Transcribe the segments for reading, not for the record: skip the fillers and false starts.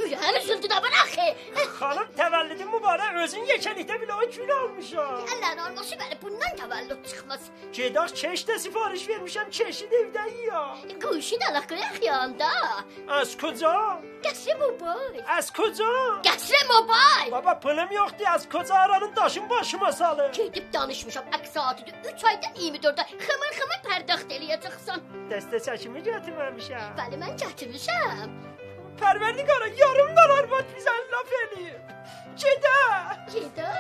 Ürəyim üzüldü da bıraxı. Xanım təvəllüdün mübarək, özün yekəlikdə belə o kül almışam. Allah'ın olması beni bundan təvəllüd çıxmaz. Gedək keşdə sifariş vermişəm, keşid evdə ya. Quşu da laqıraq yanda. Az koca? Qəsrə mobil. Az koca? Qəsrə mobil. Baba pulum yoxdur, az koca aranın daşın başıma salın. Gedib danışmışam, əks saatidir. 3 aydan 24-də xımır pərdaxt eləyəcəksən. Dəstə çəkimi götürməmişəm. Bəli, mən gətirmişəm. Pərverdigara yarımdan arvad bizə laf eləyib. Gedə. Gedə.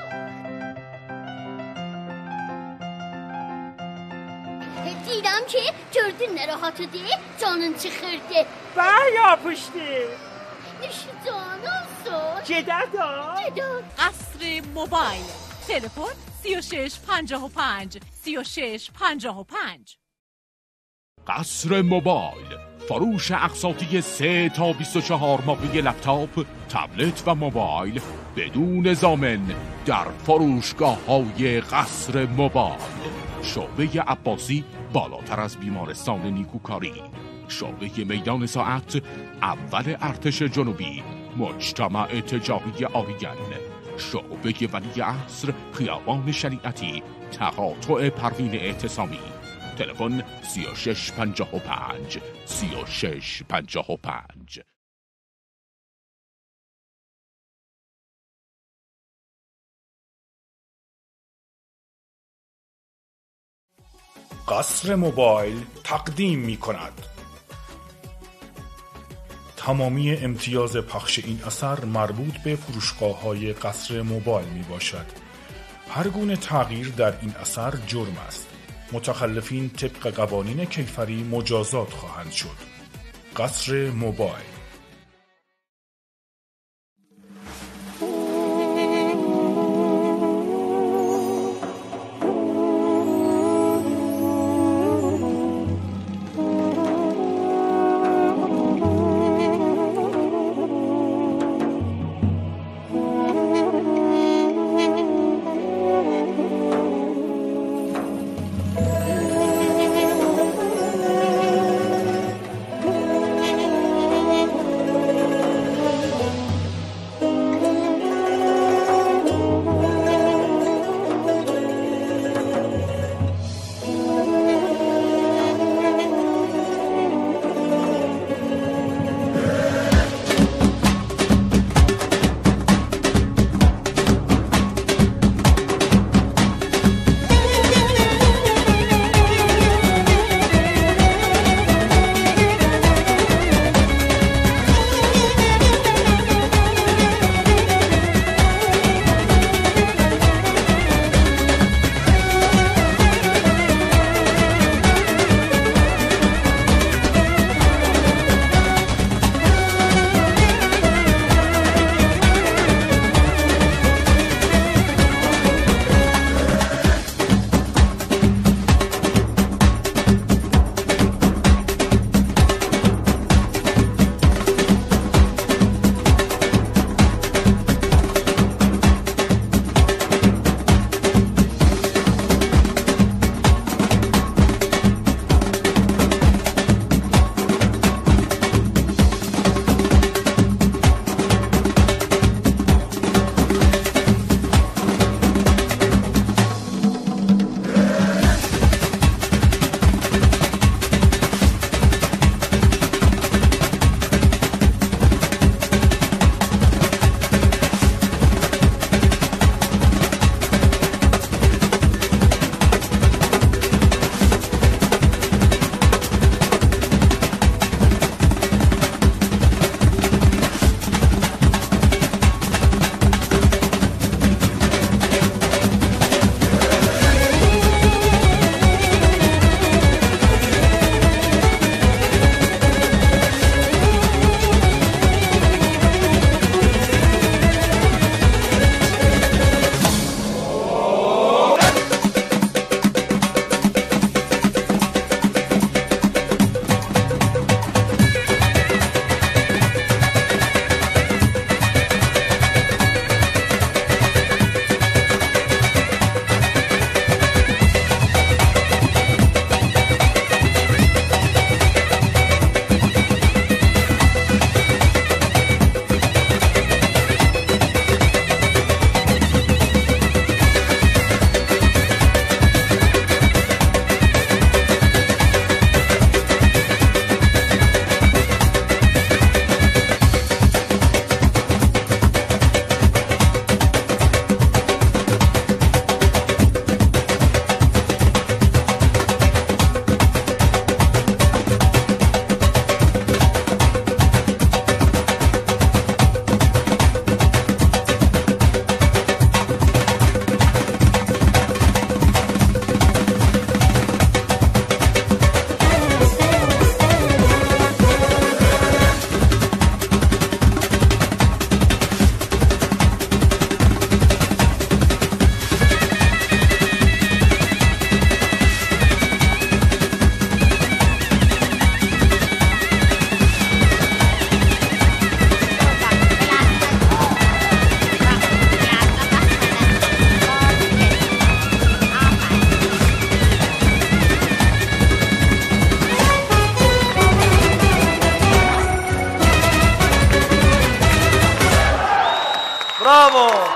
Deyirəm ki, gördün nə rahatıdır, canın çıxırdı. Bə yapışdı. Nişi can olsun. Gedə da. Gedə. قصر موبایل تلفن 3655 3655. قصر موبایل، فروش اقساطی 3 تا 24 ماهه لپتاپ، تبلت و موبایل بدون ضامن در فروشگاه‌های قصر موبایل. شعبه عباسی بالاتر از بیمارستان نیکوکاری، شعبه میدان ساعت اول ارتش جنوبی، مجتمع تجاری آریان، شعبه ولی عصر خیابان شریعتی، تقاطع پروین اعتصامی. تلفن 3655 3655. قصر موبایل تقدیم می کند. تمامی امتیاز پخش این اثر مربوط به فروشگاه‌های قصر موبایل می باشد. هر گونه تغییر در این اثر جرم است. متخلفین طبق قوانین کیفری مجازات خواهند شد. قصر موبایل.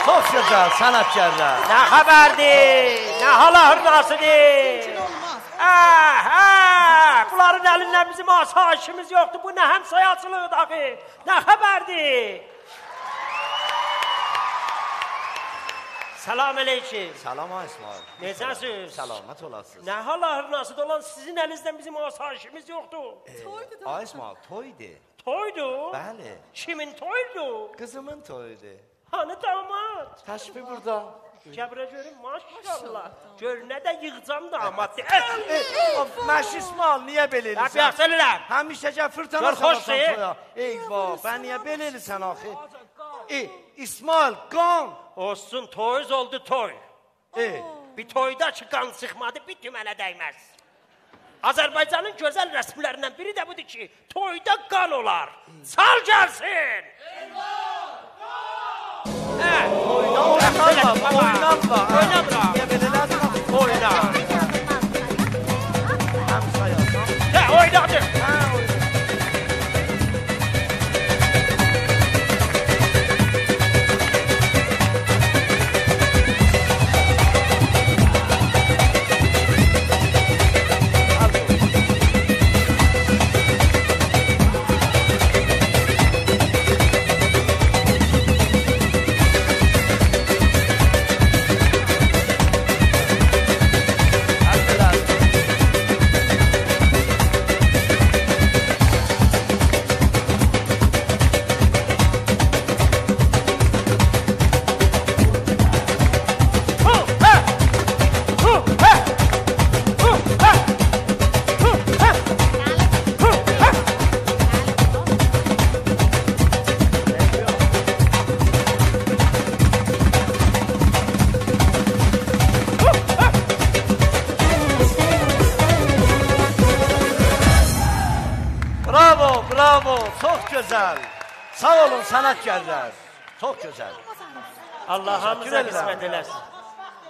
Çox gözəl sənətkarlar. Nə xəbərdir? Nə hala hırnasıdır? Bunların əlindən bizim asayişimiz yoxdur. Bu nə həmsayasılığı daxı? Nə xəbərdir? Salam aleyküm. Salam İsmail. Necəsiz? Salamat olasınız. Nə hala hırnasıdır olan sizin əlinizdən bizim asayişimiz yoxdur. Ay İsmail, toydu. Toydu? Bəli. Kimin toydu? Qızımın toydu. Hanı damat? Təşrif burada. Gəbirə görüm, maşallah. Gör, nə də yığcam damat. Məş İsmail, niyə belə Nə elirsən? yaxşı elirəm? Həmişə gəl fırtına Gör, xoşdur. toya. Eyvah, bən niyə belə elirsən axı? İsmail, qan. Olsun, toyuz oldu toy. Bir toyda ki, qan çıxmadı, bir tümənə dəyməz. Azərbaycanın gözəl rəsmlərindən biri də budur ki, toyda qan olar. Çal gəlsin! Oynamıram. Oyna. Oynadır. Bravo, çox gözəl. Sağ olun sənətkarlar. Çox gözəl. Allah hamıza qismət eləsin.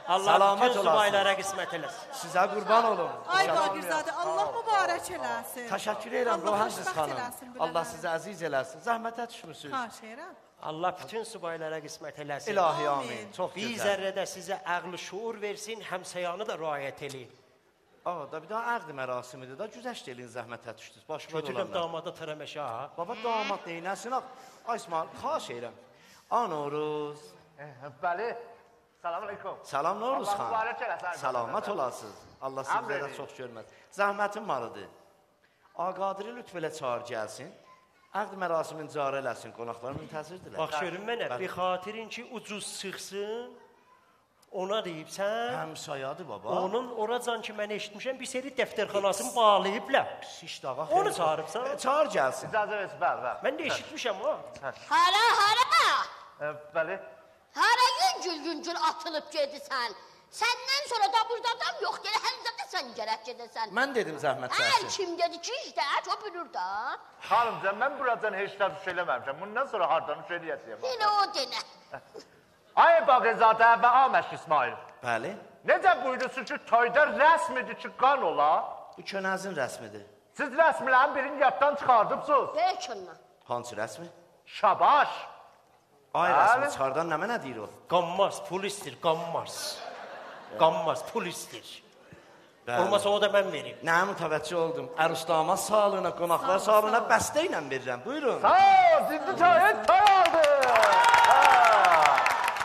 Allah bütün subaylara qismət eləsin. Sizə qurban olun. Ay Baqirzadə, Allah mübarək eləsin. Təşəkkür edirəm Ruhansiz xoşbəxt xanım. eləsin, Allah sizə əziz eləsin. Zəhmətə düşmüsünüz. Xahiş edirəm. Allah bütün subaylara qismət eləsin. İlahi amin. Çox Bir gözəl. zərrədə sizə əqli şuur versin, həmsəyanı da riayət eləyin. Da bir daha əqd mərasimidir da, güzəşt elin zəhmətə düşdünüz. Başqa Götürüb olanlar. damada tərəməşə ha. Baba damat neynəsin? Ay İsmail, xahiş edirəm. Anoruz. Bəli. Salam aleyküm. Salam Noruz Allah xan. mübarək eləsin. Salamat olasınız. Allah sizlərə də çox görməz. Zəhmətin varıdır. Qadiri lütf elə çağır gəlsin. Əqd mərasimin cari eləsin, qonaqlar müntəzirdirlər. Bax görün mənə, bir xatirin ki ucuz çıxsın, ona deyibsən. Həmsayadır baba. Onun oracan ki mən eşitmişəm, bir seri dəftərxanasını bağlayıblar. Şiş dağa. Onu çağırıbsan. Çağır gəlsin. İcazə versin, bəli. Mən də eşitmişəm ha. Hara. Bəli. Hara yüngül atılıb gedirsən. Səndən sonra da burada adam yox, gələ həmzə də sən gərək gedəsən. Mən dedim zəhmət Hər gəlsin. kim dedi ki, işte, o bilir da. Xanımcan, mən buradan heç də bir şey eləməmişəm. Bundan sonra hardan bir şey eləyəcəyəm. Yine o denə. Ay Baqirzadə və Aməş İsmail. Bəli. Necə buyurursun ki, toyda rəsmidir ki, qan ola? Bu könəzin rəsmidir. Siz rəsmilərin birini yaddan çıxardıbsınız. Pəkindən. Hansı rəsmi? Şabaş. Ay Bəli. rəsmi çıxardan nə mənə deyir o? Qanmaz, pul istir, qanmaz. Qanmaz, pul istir. Bəli. Olmasa o da mən vereyim. Nə mütəvəccüh oldum. Ərustama sağlığına, qonaqlar sağlığına bəstə ilə verirəm. Buyurun. Sağ ol, ciddi çayın toy aldı.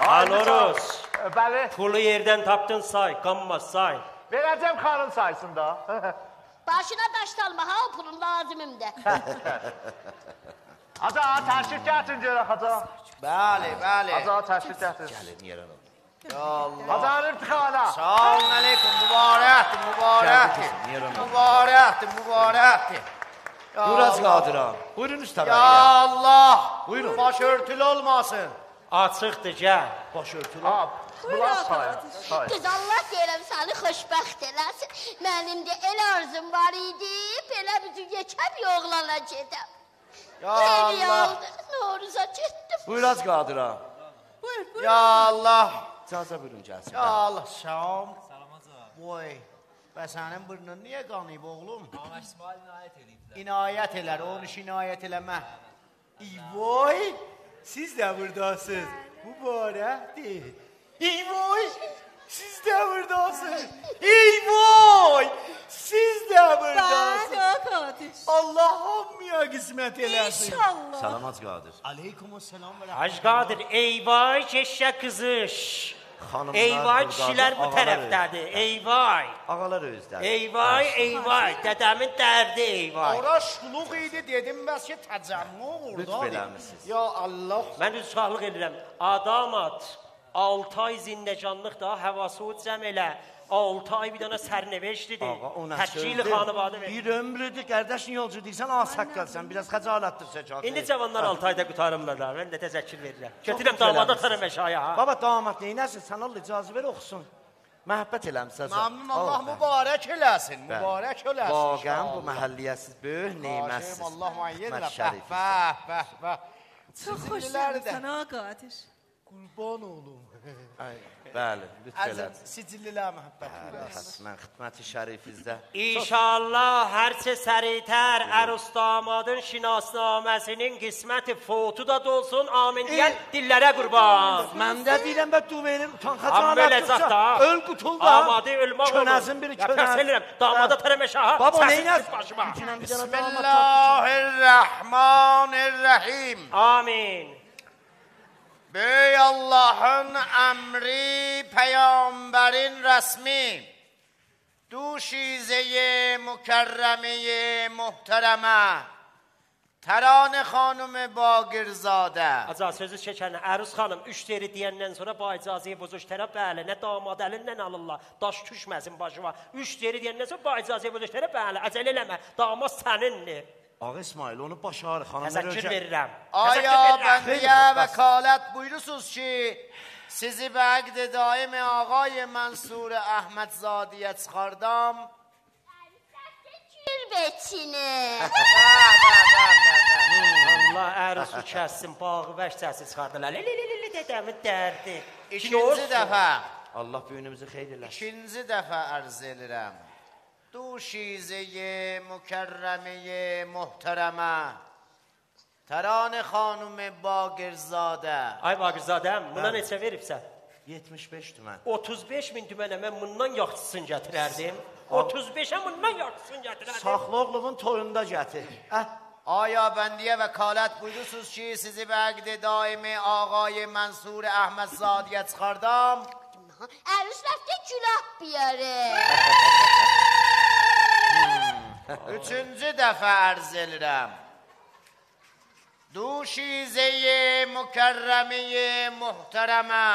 Aloruz. Bəli. Pulu yerdən tapdın say, qanmaz say. Verəcəm xanım sayısında. Başına daş salma, ha o pulun lazımımdır. Aca, təşrif gətirin görək, aca. Bəli, bəli. Aca, təşrif gətirin. Gəlin yerə. Ya Allah. Acanın irtixana. Salam aleyküm, mübarəkdir, mübarəkdir. Mübarəkdir, mübarəkdir. Buraz qadıram. Buyurun üstəvə. Ya Allah. Buyurun. Baş örtülü olmasın. Açıqdır, gəl. Baş örtülü. Bunlar sayın. Qız Allah deyirəm səni xoşbəxt eləsin. Mənim də el arzum var idi, belə bizim yekə bir oğlana gedəm. Ya Allah. Noruza getdim. Buyuraz qadıram. Buyur, buyur. Ya Allah. İcazə buyurun gəlsin. Ya Allah, salam. Vay, və sənin burnun niyə qanıyıb oğlum? Aməş İsmail inayət ediblər. İnayət elər, onu iş inayət eləmə. Vay, siz də buradasınız. Mübarəkdir. Ey vay, siz də buradasınız. Ey vay, siz də buradasınız. Ben Qadir. Allah hamıya qismət eləsin. İnşallah. Salam Hacı Qadir. Aleykumussalam və Hacı Qadir, eyvay keşə qızış. Xanımlar, Eyvay burada kişilər bu ağalar tərəfdədir. Eyvay. Ağalar özləri. Eyvay, eyvay. Dədəmin dərdi eyvay. Ora şuluq idi dedim bəs ki təcəmmü orada. Lütf eləmisiniz. Ya Allah. Mən rüzgarlıq edirəm. Adamat 6 ay zindəcanlıq da havası cəm elə. 6 ay bir dana sərnəveşlidir. Ağa, o nə Təkili sözdür? xanıvadı verir. Bir ömrüdür, qardaşın yolcu deyirsən, asaq gəlsən, biraz xəcalatdır səcad. İndi cavanlar 6 ayda qutarırlar da. Mən də təzəkkür verirəm. Götürəm damada atarım əşaya. Ha? Baba damat neynəsin? Sən Allah icazə ver oxusun. Məhəbbət eləmsən. Məmnun Allah mübarək eləsin. Mübarək eləsin. Vaqəən bu məhəlliyyəsiz böyük nemətsiz. Allah müəyyən Hikmət elə. şərifiz. Bəh. Çok hoş geldin ha Qadir. Qurban olum. Bəli, lütf Əzəm eləsin. sicillilər məhəbbət. Mən xidməti şərifizdə. İnşallah hər şey səritər ərus damadın şinasnaməsinin qisməti fotu da dolsun. Amin deyən dillərə qurban. Mən də deyirəm və du verir, utan Amma belə zat da. öl qutul da. Amadı ölmək olur. Könəzin biri Ya pəs könəz. elirəm. Damada tərəm əşaha. Baba səsin neynəz? çıx başıma. Bismillahirrahmanirrahim. Amin. Böyük Allah'ın emri, peygamberin resmi, duşize-i mükerreme-i muhtereme, Tərane xanım-ı Bagirzadə. Aca sözü çəkən Əruz xanım 3 deri deyəndən sonra bu icazəyə bozuş tərəf bəli, nə damad əlindən alırlar. Daş düşməsin başıma. 3 deri deyəndən sonra bu icazəyə bozuş tərəf bəli. Əcəl eləmə. Damad sənindir. Ağa İsmail onu başarı xanımlar Təşəkkür verirəm. Aya bendiye vekalet buyursunuz ki sizi bəqd daim ağay Mansur Ahmedzadiyə çıxardam. Gül beçini. Allah Əruzu kəssin, bağı vəş səsi çıxardılar. Li dədəmin dərdi. İkinci dəfə. Allah böyünümüzü xeyr eləsin. İkinci dəfə ərz edirəm. Duşize-i mükerreme-i muhtereme, Tərane xanım-ı Bagirzadə. Ay Bagirzadəm, buna neçə veribsən? 75 tümən. 35.000 tümənə mən bundan yaxşısını gətirərdim. 35'e bundan yaxşısını gətirərdim. Saxlıqlığın toyunda gətir. Aya bendiye vekalet buyursunuz ki sizi bəqd daimi ağay Mansur Ahmedzadiyə çıxardam. Əruz rəfdə külah biyarı. Üçüncü dəfə ərz edirəm. Duşize-i mükerreme-i muhtereme,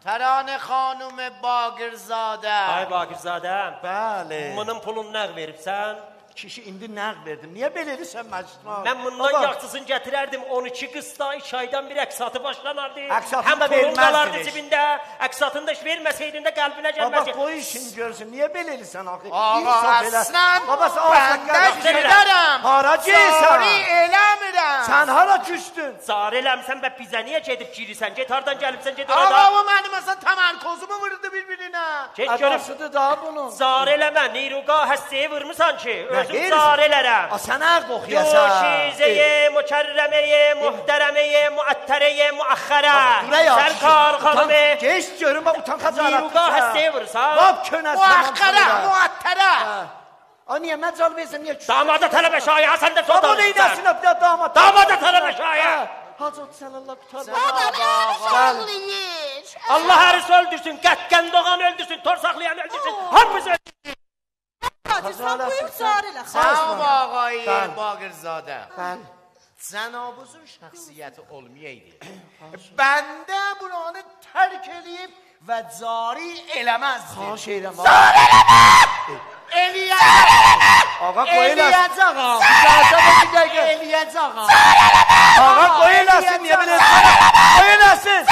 Tərane xanım-ı Bagirzadə. Ay Bagirzadəm. Bəli. Bunun pulunu nəq veribsən? Kişi indi nəq verdim. Niyə belə edirsən Məcid? Mən bundan yaxşısını gətirərdim. 12 qızda 2 aydan bir əksatı başlanardı. Əksatını Həm da pulun qalardı verməzdiniz. cibində. Əksatını da verməsəydin də qəlbinə gəlməzdi. Baba qoy işin görsün. Niyə belə edirsən axı? Ağa əslən, bəndə gedərəm. Hara gəlsən? Sari eləmirəm. Sən hara küstün? Zar eləmsən və bizə niyə gedib girirsən? Get hardan gəlibsən, get Ağa orada. o mənim məsələn təmərkozumu vurdu bir-birinə. Get görüm. Adasıdır daha bunun. Zar eləmə, Niruqa həssəyə vurmusan ki, özüm Hayır. zar elərəm. Sən əq oxuyasan. Duşizeye, mükərrəməyə, muhtərəməyə, müəttərəyə, müəxxərə. Sərkar xanımı. Geç görüm, bak utan xəcalatdır. Niruqa həssəyə vursan. Bab könəz. Müəxxərə, müəttərə. Niyə məcal versən, niyə küstün? Damada tələbə şaya, sən də Baba sotan. neydəsin öpdə damat? Damada tələbə şaya. Hacı sən Allah qutar. Adam Əruz ağlayır. Allah həris öldürsün, qətkən doğan öldürsün, tor saxlayan öldürsün. Hamımız öldürsün. Qadir sen buyur zar elə. Sağ ağay Bəli. Bagirzadə. Bəli. Cənabınızın şəxsiyyəti olmayaydı. Bəndə buranı tərk edib və cari eləməzdi. Xahiş edirəm. Eləyəcəm. Ağa qoy eləsin. Eləyəcəm. İcazə ver bir dəqiqə. Eləyəcəm. Ağa qoy eləsin, niyə belə qoy eləsin.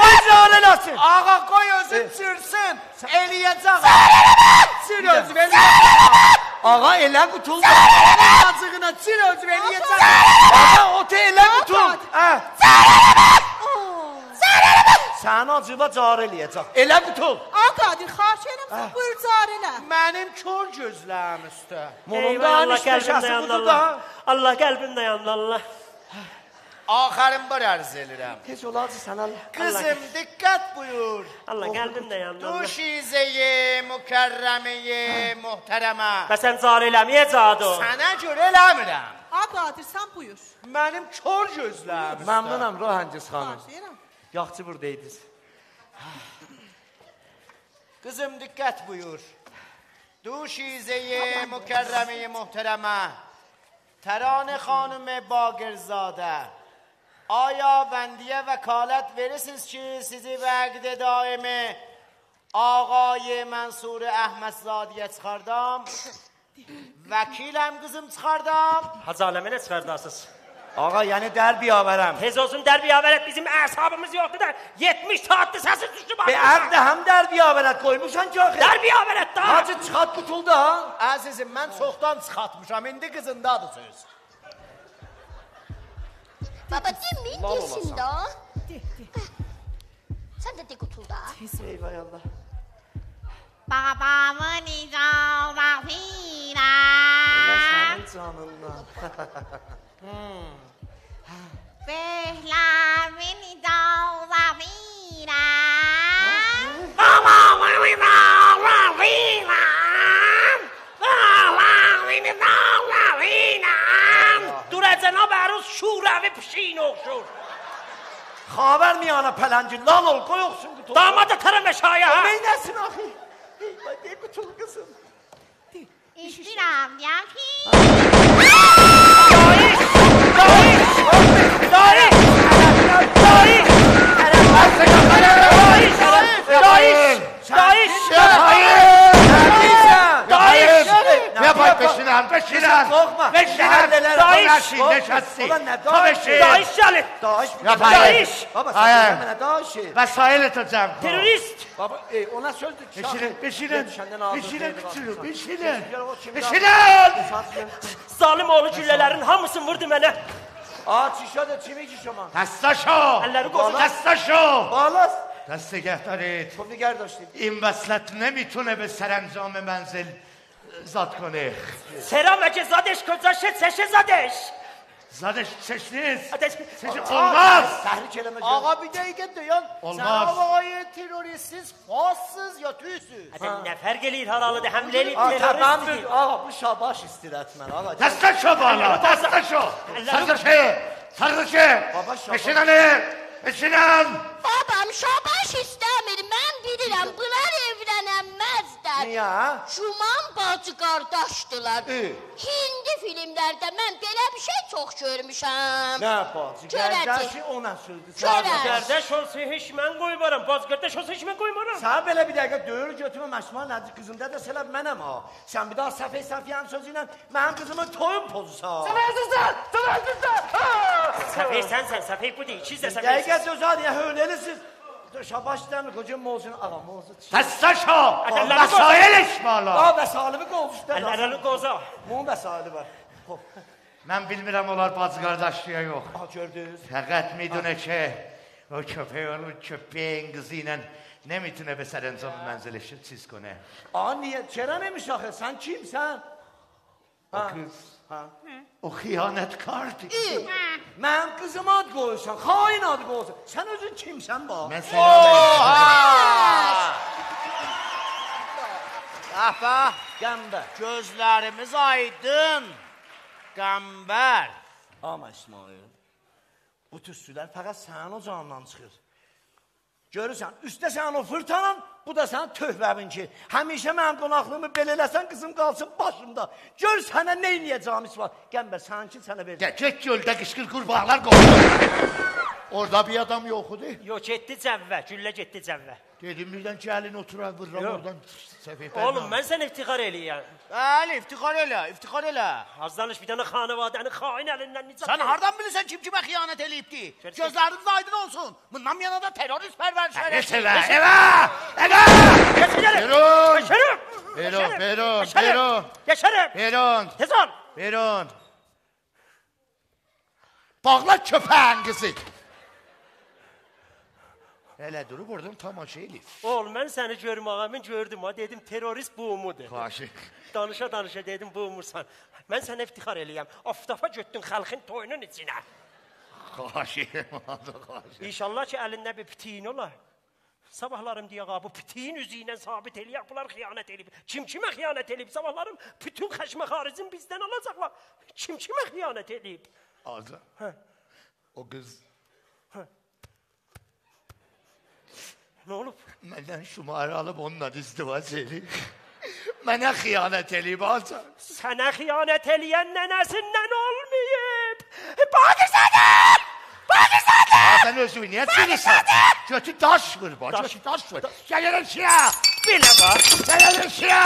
Qoy zar eləsin. Ağa qoy özün çırsın. Eləyəcəm. Çır özü eləyəcəm. Ağa elə qutul. Eləyəcəğına çır özü eləyəcəm. Ağa otu elə qutul. Sən acıba car eləyəcək. Elə qutul. Ağa Qadir xahiş edirəm sen buyur zar elə. Mənim kör gözlərim üstə. Bunun da Allah işləşəsi qəlbimdə yandı budur da. Allah. Allah qəlbimdə yandı Allah. Axarın var arz edirəm. Tez olarsan Allah. Qızım, diqqət buyur. Allah qəlbim də yandı. Du şizeyi, mükərrəmeyi, muhterəmə. Və sən car eləməyəcəkdi o. Sənə görə eləmirəm. Ağa Qadir, sən buyur. Mənim kör gözlərim. Məmnunam Rohancız xanım. Xahişəyirəm. Yaxçı buradaydınız. Qızım, diqqət buyur. Du şizeyi, mükərrəmeyi, muhterəmə. Tərane xanım Bagirzadə. Aya bendiye vekalet verirsiniz ki sizi vəqd daimi Ağay Mansur Əhmədzadiyə çıxardam. Vəkiləm qızım çıxardam. Hacı aləmə nə çıxardarsınız? Ağa, yəni dər biyavərəm. Tez olsun dər biyavərət bizim əsabımız yoxdur da 70 saatdır səsi düşdü bana. Əqdə həm dər biyavərət qoymuşsan ki, axı. Dər biyavərət da. Hacı çıxat qutuldu ha. Əzizim, mən çoxdan çıxartmışam, indi qızındadır söz. Baba demeyin desin da. Sen de de kutulda. Eyvay Allah. Babamın icazatıyla Senin canından. Behlamın icazatıyla Babamın icazatıyla Babamın icazatıyla Dur Cənab Əruz şurəvi pişiyin oxşur. Xavər miyana pələnci, lal ol, qoy oxşun qutul. Damada tərəm əşaya ha. Neynəsin axı? Eyvay, deyə qutul qızım. İstirəm ya ki Ne yapayım peşinen? Korkma. Neşesin. Dayış gəlir. Yapayım. Baba, Hayır. sen mənə daha şey. Vesail edeceğim. Terörist. Baba, ona sözdür ki. Peşinen. Zalim oğlu güllələrin hamısını vurdu mənə. Aa, çişadır, çimi çişaman. Dəstəşo. Əlləri qozu. Dəstəşo. Bağlas. دستگهدار خب نگه داشتیم این وصلت نمیتونه به سرانجام منزل زاد کنه Selam ve zadeš kocaşet seşe zadeš. زادش چش نیست Ateş. چش olmaz Tahrik eleme Ağa bir dəqiqə dayan. Olmaz. Sən havayı teröristsiz, fassız ya tüysüz. Nə fərq eləyir haralıdır, həmlə eləyir Ben teröristdir. bir ağa bu şabaş istirətmən ağa دستشو بالا دستشو سرزشه سرزشه Baba şabaş. بشینن بشینن Babam şabaş istəmir, mən bilirəm, bunlar evlənəməzlər. Niyə? Şuman bacı qardaşdılar. İyi. Hindi filmlərdə mən belə bir şey çox görmüşəm. Ne bacı? Görəcək. Gəldəşi ona sözdür. Görəcək. Qardaş olsa heç mən qoymaram, baz qardaş olsa heç mən qoymaram. Sana belə bir dəqiqə döyür götürmə məşmal nədir qızımda da sələb mənəm ha. Sən bir daha səfəy səfiyyən sözü ilə mənim qızımın toyun pozusu ha. Səfey sənsən, səfey bu deyil, ikiz də səfey. Dəqiqə söz ha diye höylelisiz. Şabaş demir kocam olsun ağa olsun. دستشو Əlləri وسایلش بالا Daha vəsalimi qovuşdu. Əllərini qoza. Bunun vəsaili var. Hop. من bilmirəm onlar bacı qardaşlığa yox Aha gördünüz. فقط میدونه که o köpeğin kızıyla نمیتونه به سرانجام منزلش چیز کنه Aa niye? Çera neymiş axı? Sen kimsən? o kız o xiyanetkardı Mənim qızıma ad qoyursan, xain ad qoyursan. Sən özün kimsən bax? mən selam Əhbə, Qəmbər. gözlərimiz aydın. Qəmbər. Amma İsmail. Bu tüstülər fəqət sənin o canından çıxır. Görürsən, üstə sənin o fırtanan, bu da sənin töhvəbin ki, həmişə mənim qonaqlığımı belə eləsən, qızım qalsın başımda. Gör sənə nə eləyəcəyim İsmail. Qəmbər, səninki sənə verəcək. Get göldə qışqır qurbağalar qovur orada bir adam yox idi Yox, getdi cəvvə, güllə getdi cəvvə. dedim birdən gəlin oturaq vururam Yox. oradan səfih Oğlum, mən sənə iftixar eləyəm. Bəli, iftixar elə, iftixar elə. Az danış bir dənə xanavadəni xain əlindən nicat. Sən hardan bilirsən kim kimə xəyanət eləyibdi? Gözləriniz aydın olsun. Bundan yana da terörist pərvər şərəf. Evə, evə, evə! Berun! Yaşarım! Berun, Berun, Yaşarım! Berun! Yaşarım! Berun, Tez ol! Berun! Bağla köpəğin qızı! Elə durub oradan tamaşa eləyib. Oğlum, mən səni görmağımın gördüm ha, dedim terörist bu umudur. Xaşıq. Danışa dedim bu umursan. Mən sənə iftixar eləyəm. Aftafa götdün xalqın toyunun içinə. İnşallah ki əlində bir pitiyin olar. Sabahlarım deyə bu pitiyin üzü ilə sabit eləyək, bunlar xiyanət eləyib. Kim kimə xiyanət eləyib? Sabahlarım bütün xəşmə xaricin bizdən alacaqlar. Kim kimə xiyanət eləyib? Azam. O qız nə olub? Məndən şumarı alıb onunla izdivac eləyib. Mənə xiyanət eləyib Azam. Sənə xiyanət eləyən nənəsindən olmayıb. Bağırsadı! Bağırsadı! Sən özünü niyə sinirsən? Götü daş vur, götü daş vur. Gəlirəm şiya! Belə var. Gəlirəm şiya!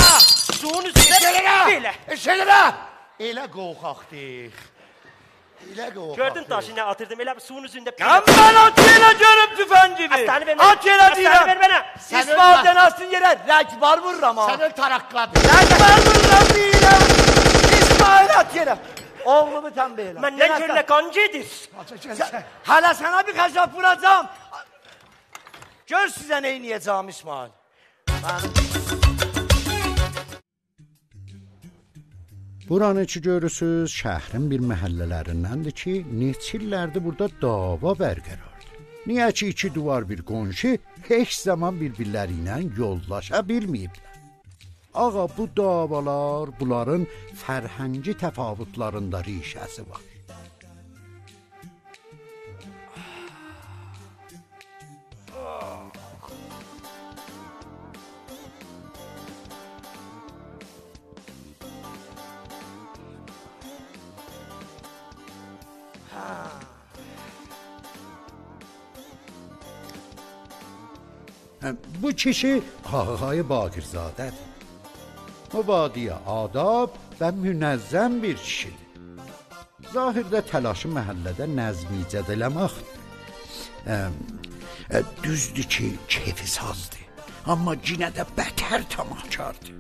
Suyun üzrə belə. Eşedirəm! Elə qorxaqdır. Elə qorxaqdır. Gördün daşı nə atırdım, elə suyun üzündə. Ben at yere görüm tüfengimi. At yere Aslanı ver diyorum. mənə. İsmail'den asın yere rekbar vururum ha. Sən öl tarakladın. Rekbar vururum değilim. İsmail at yere. Oğlumu tembihler. Məndən görünə qan gedir. Hala sana bir kaşaf vuracağım. Gör size neyi niyeceğim İsmail. Buranı ki görürsüz, şəhrin bir məhəllələrindəndir ki, neçə illərdir burada dava bərqərardır. Niyə ki, iki duvar bir qonşu heç zaman bir-birləri ilə yollaşa bilməyiblər. Ağa, bu davalar, bunların fərhəngi təfavütlarında rişəsi var. Bu kişi Ağay Baqirzadədir. Mübadiyə adab və münəzzəm bir kişidir. Zahirdə təlaşı məhəllədə nəzmicəd eləməkdir. Düzdür ki, keyfi sazdır, amma yenə də bətər tamahkardır.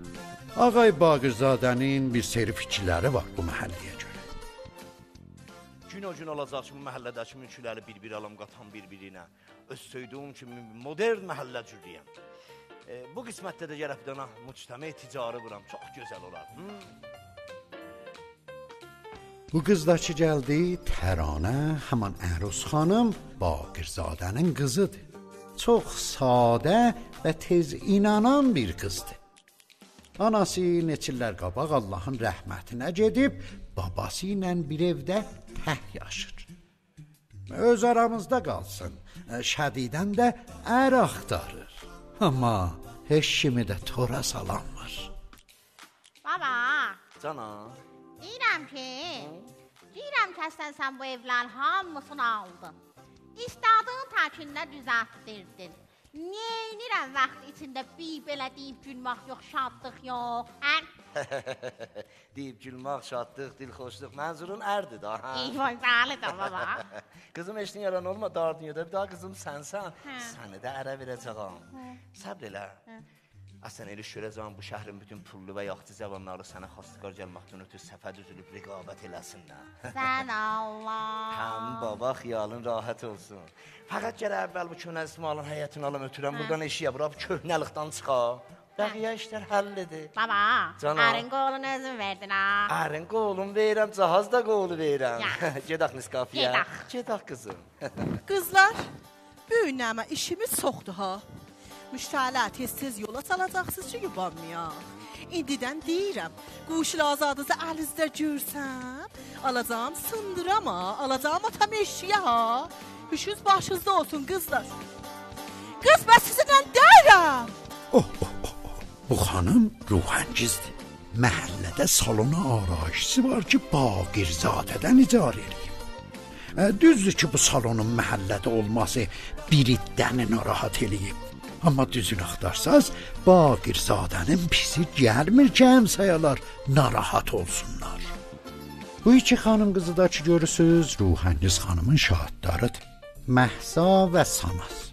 Ağay Baqirzadənin bir seri fikirləri var bu məhəlləyə görə. Gün o gün olacaq ki, bu məhəllədəki mülkləri bir-bir alam qatan bir-birinə. Öz söydüğüm kimi modern məhəllə cürlüyəm. Bu qismətdə də gərək bir dana müctəmə ticarı vuram. Çox gözəl olar. Bu qızdakı gəldi Təranə, həman Əruz xanım Baqirzadənin qızıdır. Çox sadə və tez inanan bir qızdır. Anası neçillər qabaq Allahın rəhmətinə gedib, babası ilə bir evdə tək yaşır. Öz aramızda qalsın, şədidən də ər axtarır. Amma heç kimi də tora salanmır. Baba. Cana. Deyirəm ki, sən bu evlər hamısını aldın. İstədiyin təkinlə düzəltdirdin. Neynirəm vaxt içində bir belə deyib gülmək yox, şadlıq yox, Deyib gülmək, şadlıq, dilxoşluq, mənzurun ərdir da. Eyvay, bəli də baba. Qızım eşdin yaran olma, dar dünyada bir daha qızım sənsən. Səni də ərə verəcəyəm. Səbr elə. Əsən elə şörəcəm bu şəhrin bütün pullu və yaxçı cavanları sənə xastıqar gəlməkdən ötür səfə düzülüb rəqabət eləsinlər. Sən Allah. Həm baba xiyalın rahat olsun. Fəqət gərək əvvəl bu köhnə İsmailin həyətini alım ötürəm, buradan eşiyə, bura bu köhnəlikdən çıxar. Bəqiyə işlər həll edir. Baba, ərin qolunu özün verdin ha. Ərin qolunu verirəm, cahaz da qolu verirəm. Gedək Niskafiyə. Gedək qızım. Qızlar, bu günləmə işimiz çoxdur ha. Müştələ tez-tez yola salacaqsınız ki, yubanmayaq. İndidən deyirəm, quşlu azadınızı əlinizdə görsəm, alacağım sındırama, alacağım atam eşiyə ha. Hüşünüz başınızda olsun qızlar. Qız, mən sizinlə deyirəm. Bu xanım ruhəngizdir. Məhəllədə salona arayışçısı var ki, Baqirzadədən icarə edib. Düzdür ki, bu salonun məhəllədə olması bir iddəni narahat eləyib. Amma düzün axtarsaz, Baqirzadənin pisi gəlmir ki, həmsayalar narahat olsunlar. Bu iki xanım qızı da ki görürsünüz, Ruhəngiz xanımın şahidləridir. Məhsa və Sanas.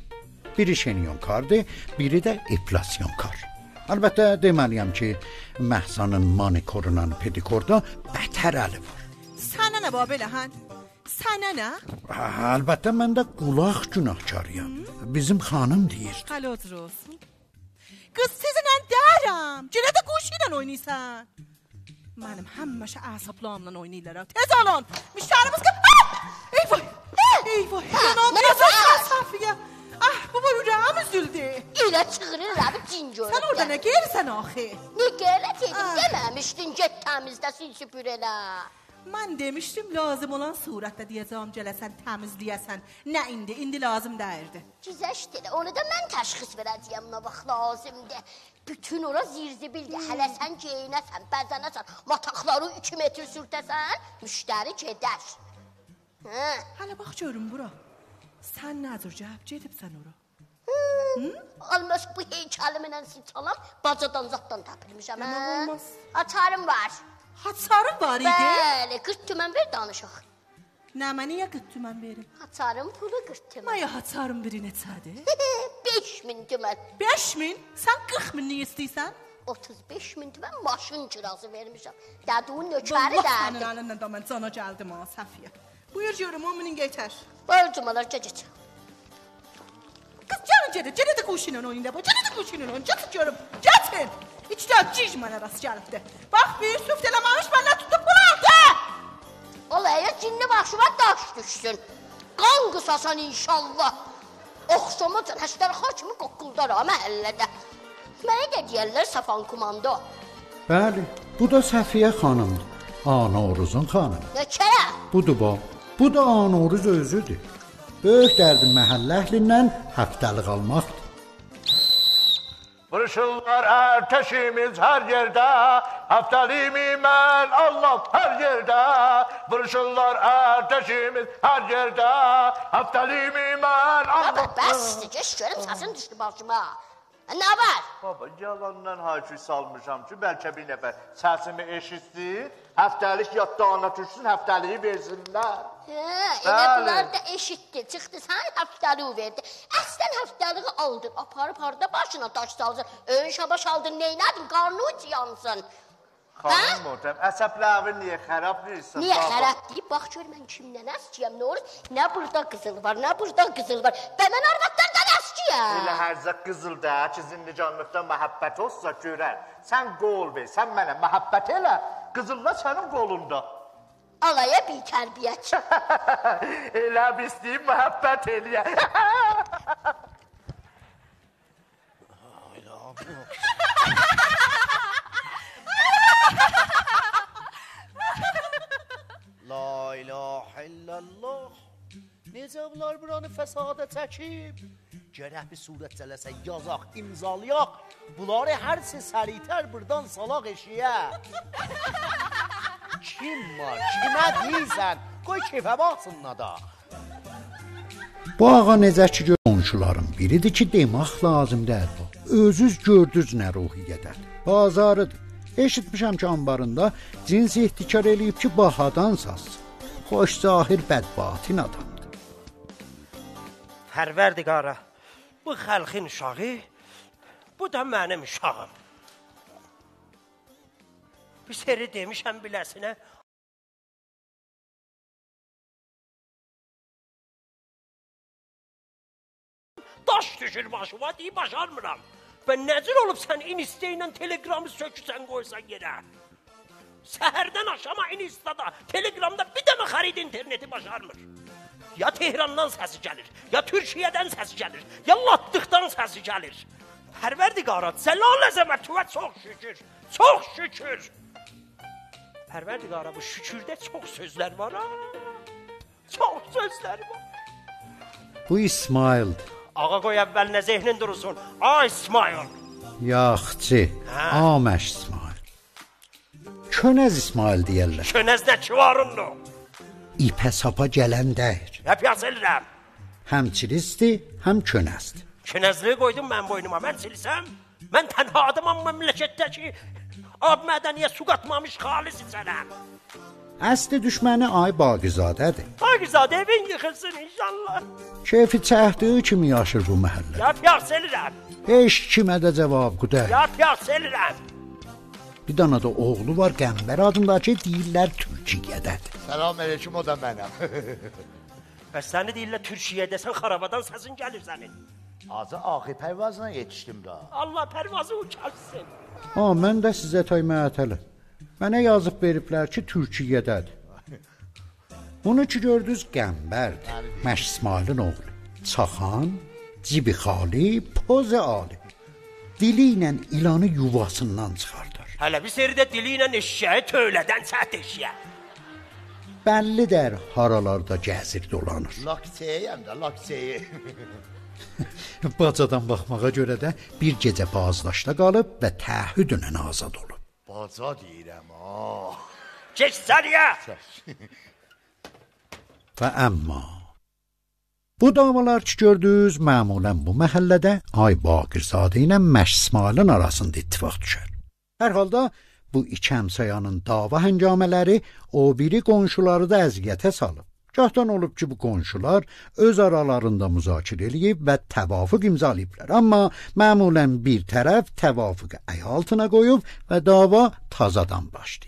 Biri şeniyonkardır, biri də eplasyonkar. Əlbəttə deməliyəm ki, Məhsanın manikorundan pedikorda bətər əli var. Sənə nə belə hən? Sənə nə? Əlbəttə mən də qulaq günahkarıyam. Bizim xanım deyir. Halodur olsun. Qız sizinlə deyirəm. Gələ də quşu ilə oynayırsan. Mənim həmişə əsablarımla oynayırlar. Tez olun. Müştərimiz ki... Eyvay! Eyvah, inanmıyorsan Safiye. Ah, baba ürəyim üzüldü. Elə çığırır abi cin görür. Sən orada nə gəlirsən axı? Ne gələ dedim, deməmişdin get təmizdə sil süpür elə. Mən demişdim lazım olan surətdə deyəcəm gələsən təmizləyəsən. Nə indi lazım dəyirdi. Güzəşdir, onu da mən təşxis verəcəyəm, nə vaxt lazımdır. Bütün ora zirzibildir, hələ sən geyinəsən, bəzənəsən, mataqları 2 metr sürtəsən, müştəri gedər. Hələ bax görüm bura. Sən nədir cəhəb gedibsən ora? Almaz bu heykəlimlə sıçalam, bacadan zatdan təpilmişəm. Yaman olmaz. Açarım var. Haçarım var idi? Bəli, 40 tümən ver danışaq. Nə, mən niyə 40 tümən verim? Haçarım pulu 40 tümən. Maya haçarım biri neçədir? 5000 tümən. 5000? Sən 40 min niyə istəyirsən? 35.000 tümən maşın kirası vermişəm. Dəduğun nökəri Allah sənin dərdi. əlindən də mən cana gəldim ha, Səfiyə. Buyur görüm, 10 minin geçər. Buyur cumalar, gec. Kız canım gene de kuşuyla oynayın. Gene de kuşuyla oynayın. Geçin görüm. Geçin. İçten ciş mənə rast gəlibdi. Bax bir süft eləməmiş mənə tutub bulandı. Olaya cinli başıma daş düşsün. Qan qısasan inşallah. Oxşamacan həşlər kimi qoquldar ha məhəllədə. Mənə də deyərlər Safan komando. Bəli, bu da Səfiyə xanımdır. Anoruzun xanım. Nökərə? Budur bu. Bu da Anoruz özüdür. Böyük dərdim məhəllə əhlindən həftəlik almaqdır. Vuruşurlar ateşimiz her yerde, haftalimi mən Allah her yerde. Vuruşurlar ateşimiz her yerde, haftalimi mən Allah. Baba bəsdir, geç görüm səsin düşdü başıma. Nə var? Baba yalandan hayküy salmışam ki, bəlkə bir nəfər səsimi eşitsin, həftəlik yadda ana düşsün, həftəliyi versinlər. Elə bunlar da eşitdi, çıxdı sən həftəliyi verdi. Əslən həftəliyi aldın, aparıb harada başına daş salsın, ön şabaş aldın, neynədin, qarnı uç yansın. Xanım Mortem, əsəblərin niyə xərab deyirsən? Niyə xərab deyib? Bax gör mən kimdən əskiyəm, nə olur? Nə burada qızıl var, nə burada qızıl var. Və mən arvadlardan əskiyəm. Elə hərzə qızıl da ki, zindicanlıqda məhəbbət olsa görər. Sən qol ver, sən mənə məhəbbət elə, qızılla sənin qolunda. Alaya bir tərbiyyət. Elə istəyib məhəbbət eləyə. La ilahe illallah. Necə bunlar buranı fəsada çəkib? Gərək bir surət cələsə yazaq, imzalayaq. Bunları hər səritər buradan salaq eşiyə. Kim var? Kimə deyirsən? Qoy keyfə baxsınlar da. Bu ağa necə ki qonşuların biridir ki, demək lazımdır bu. Özünüz gördünüz nə ruhiyyədədir. Bazarıdır. Eşitmişəm ki, anbarında cins ehtikar eləyib ki, bahadan satsın. Xoş zahir bədbatin adamdır. Pərverdigara, bu xalqin uşağı, bu da mənim uşağım. Bir seri demişəm biləsinə, daş düşür başıma deyib başarmıram. Ben nezir olup sen inisteylə telegramı söküsən qoysan yerə. Səhərdən aşama instada, telegramda bir dənə xarid interneti başarmır. Ya Tehrandan səsi gəlir, ya Türkiyədən səsi gəlir, ya Latdıqdan səsi gəlir. Pərverdigara, zəlal əzəmətüvə çox şükür, çox şükür. Pərverdigara, bu şükürdə çox sözlər var ha. Çox sözlər var. Bu İsmail'dir. Ağa qoy əvvəlinə zehnin durursun. Ay İsmail. Yaxçı, Aməş İsmail. Könəz İsmail deyərlər. Könəz nə ki varındı? İpə sapa gələn dəyir. Hep yaz elirəm. Həm çilisdir, həm könəzdir. Könəzliyi qoydum mən boynuma, mən silisəm. Mən tənha adamam məmləkətdə ki, ab mədəniyə su qatmamış xalis içərəm. Əsli düşməni Ay Baqizadədir. Baqizad evin yıxılsın inşallah. Keyfi çəhdiyi kimi yaşır bu məhəllə. Yap yaz elirəm. Heç kimə də cavab qudər. Yap yaz elirəm. Bir dana da oğlu var, Qəmbər adındakı deyirlər Türkiyədədir. Salam aleyküm, o da mənəm. Bəs səni deyirlər Türkiyədə, sən xarabadan səsin gəlir sənin. Azı axı pərvazına yetişdim da. Allah pərvazı uçarsın. Mən də sizə toy mətəli. Mənə yazıb veriblər ki, Türkiyədədir. Onu ki gördünüz Qəmbərdir. Məşk İsmailin oğlu. Çaxan, cibi xali, poz ali. Dili ilə ilanı yuvasından çıxardır. Hələ bir seri də dili ilə eşşəyi tövlədən səhət eşşəyə. Bəllidir haralarda gəzir dolanır. Lakseyəm də, laksey. Bacadan baxmağa görə də bir gecə Bazdaşda qalıb və təəhhüdlə azad olub. Baca deyirəm, ha. Keç saniyə! Və əmma bu davalar ki gördünüz, məmulən bu məhəllədə Ay Baqirzadə ilə Məşk İsmailin arasında ittifaq düşər. Hər halda bu iki həmsayanın dava həngamələri o biri qonşuları da əziyyətə salıb. Gahdan olub ki, bu qonşular öz aralarında müzakirə eləyib və təvafuq imzalayıblar. Amma məmulən bir tərəf təvafuqu əy altına qoyub və dava tazadan başlayıb.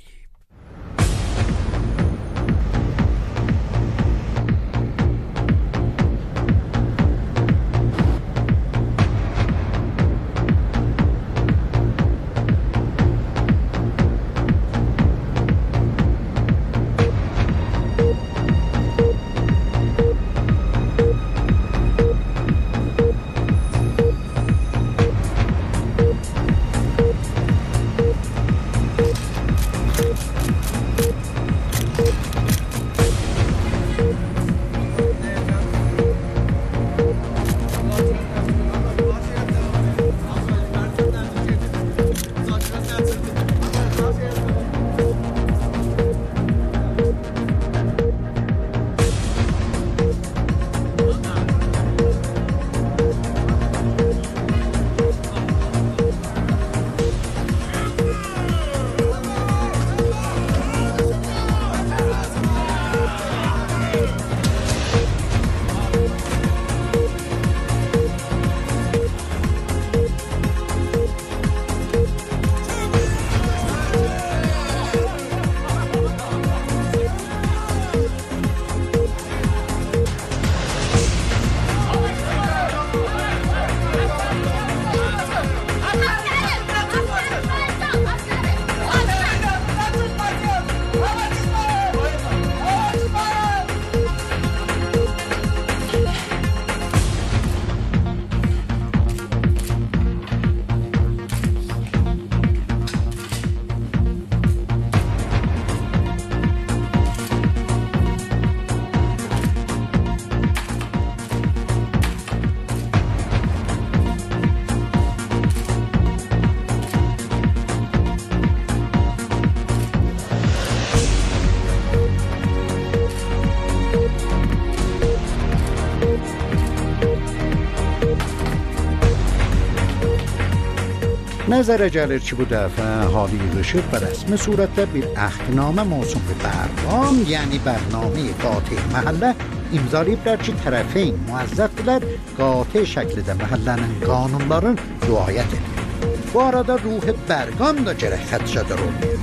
Nəzərə gəlir ki, bu dəfə halı yığışıb və rəsmi surətdə bir əhdnamə mövsumlu bərnam, yəni bərnamə qatih məhəllə imzalayıblar ki, tərəfeyn müəzzəfdirlər qatih şəkildə məhəllənin qanunların riayət edir. Bu arada ruhi bərqam da gərək xədşədər olmayır.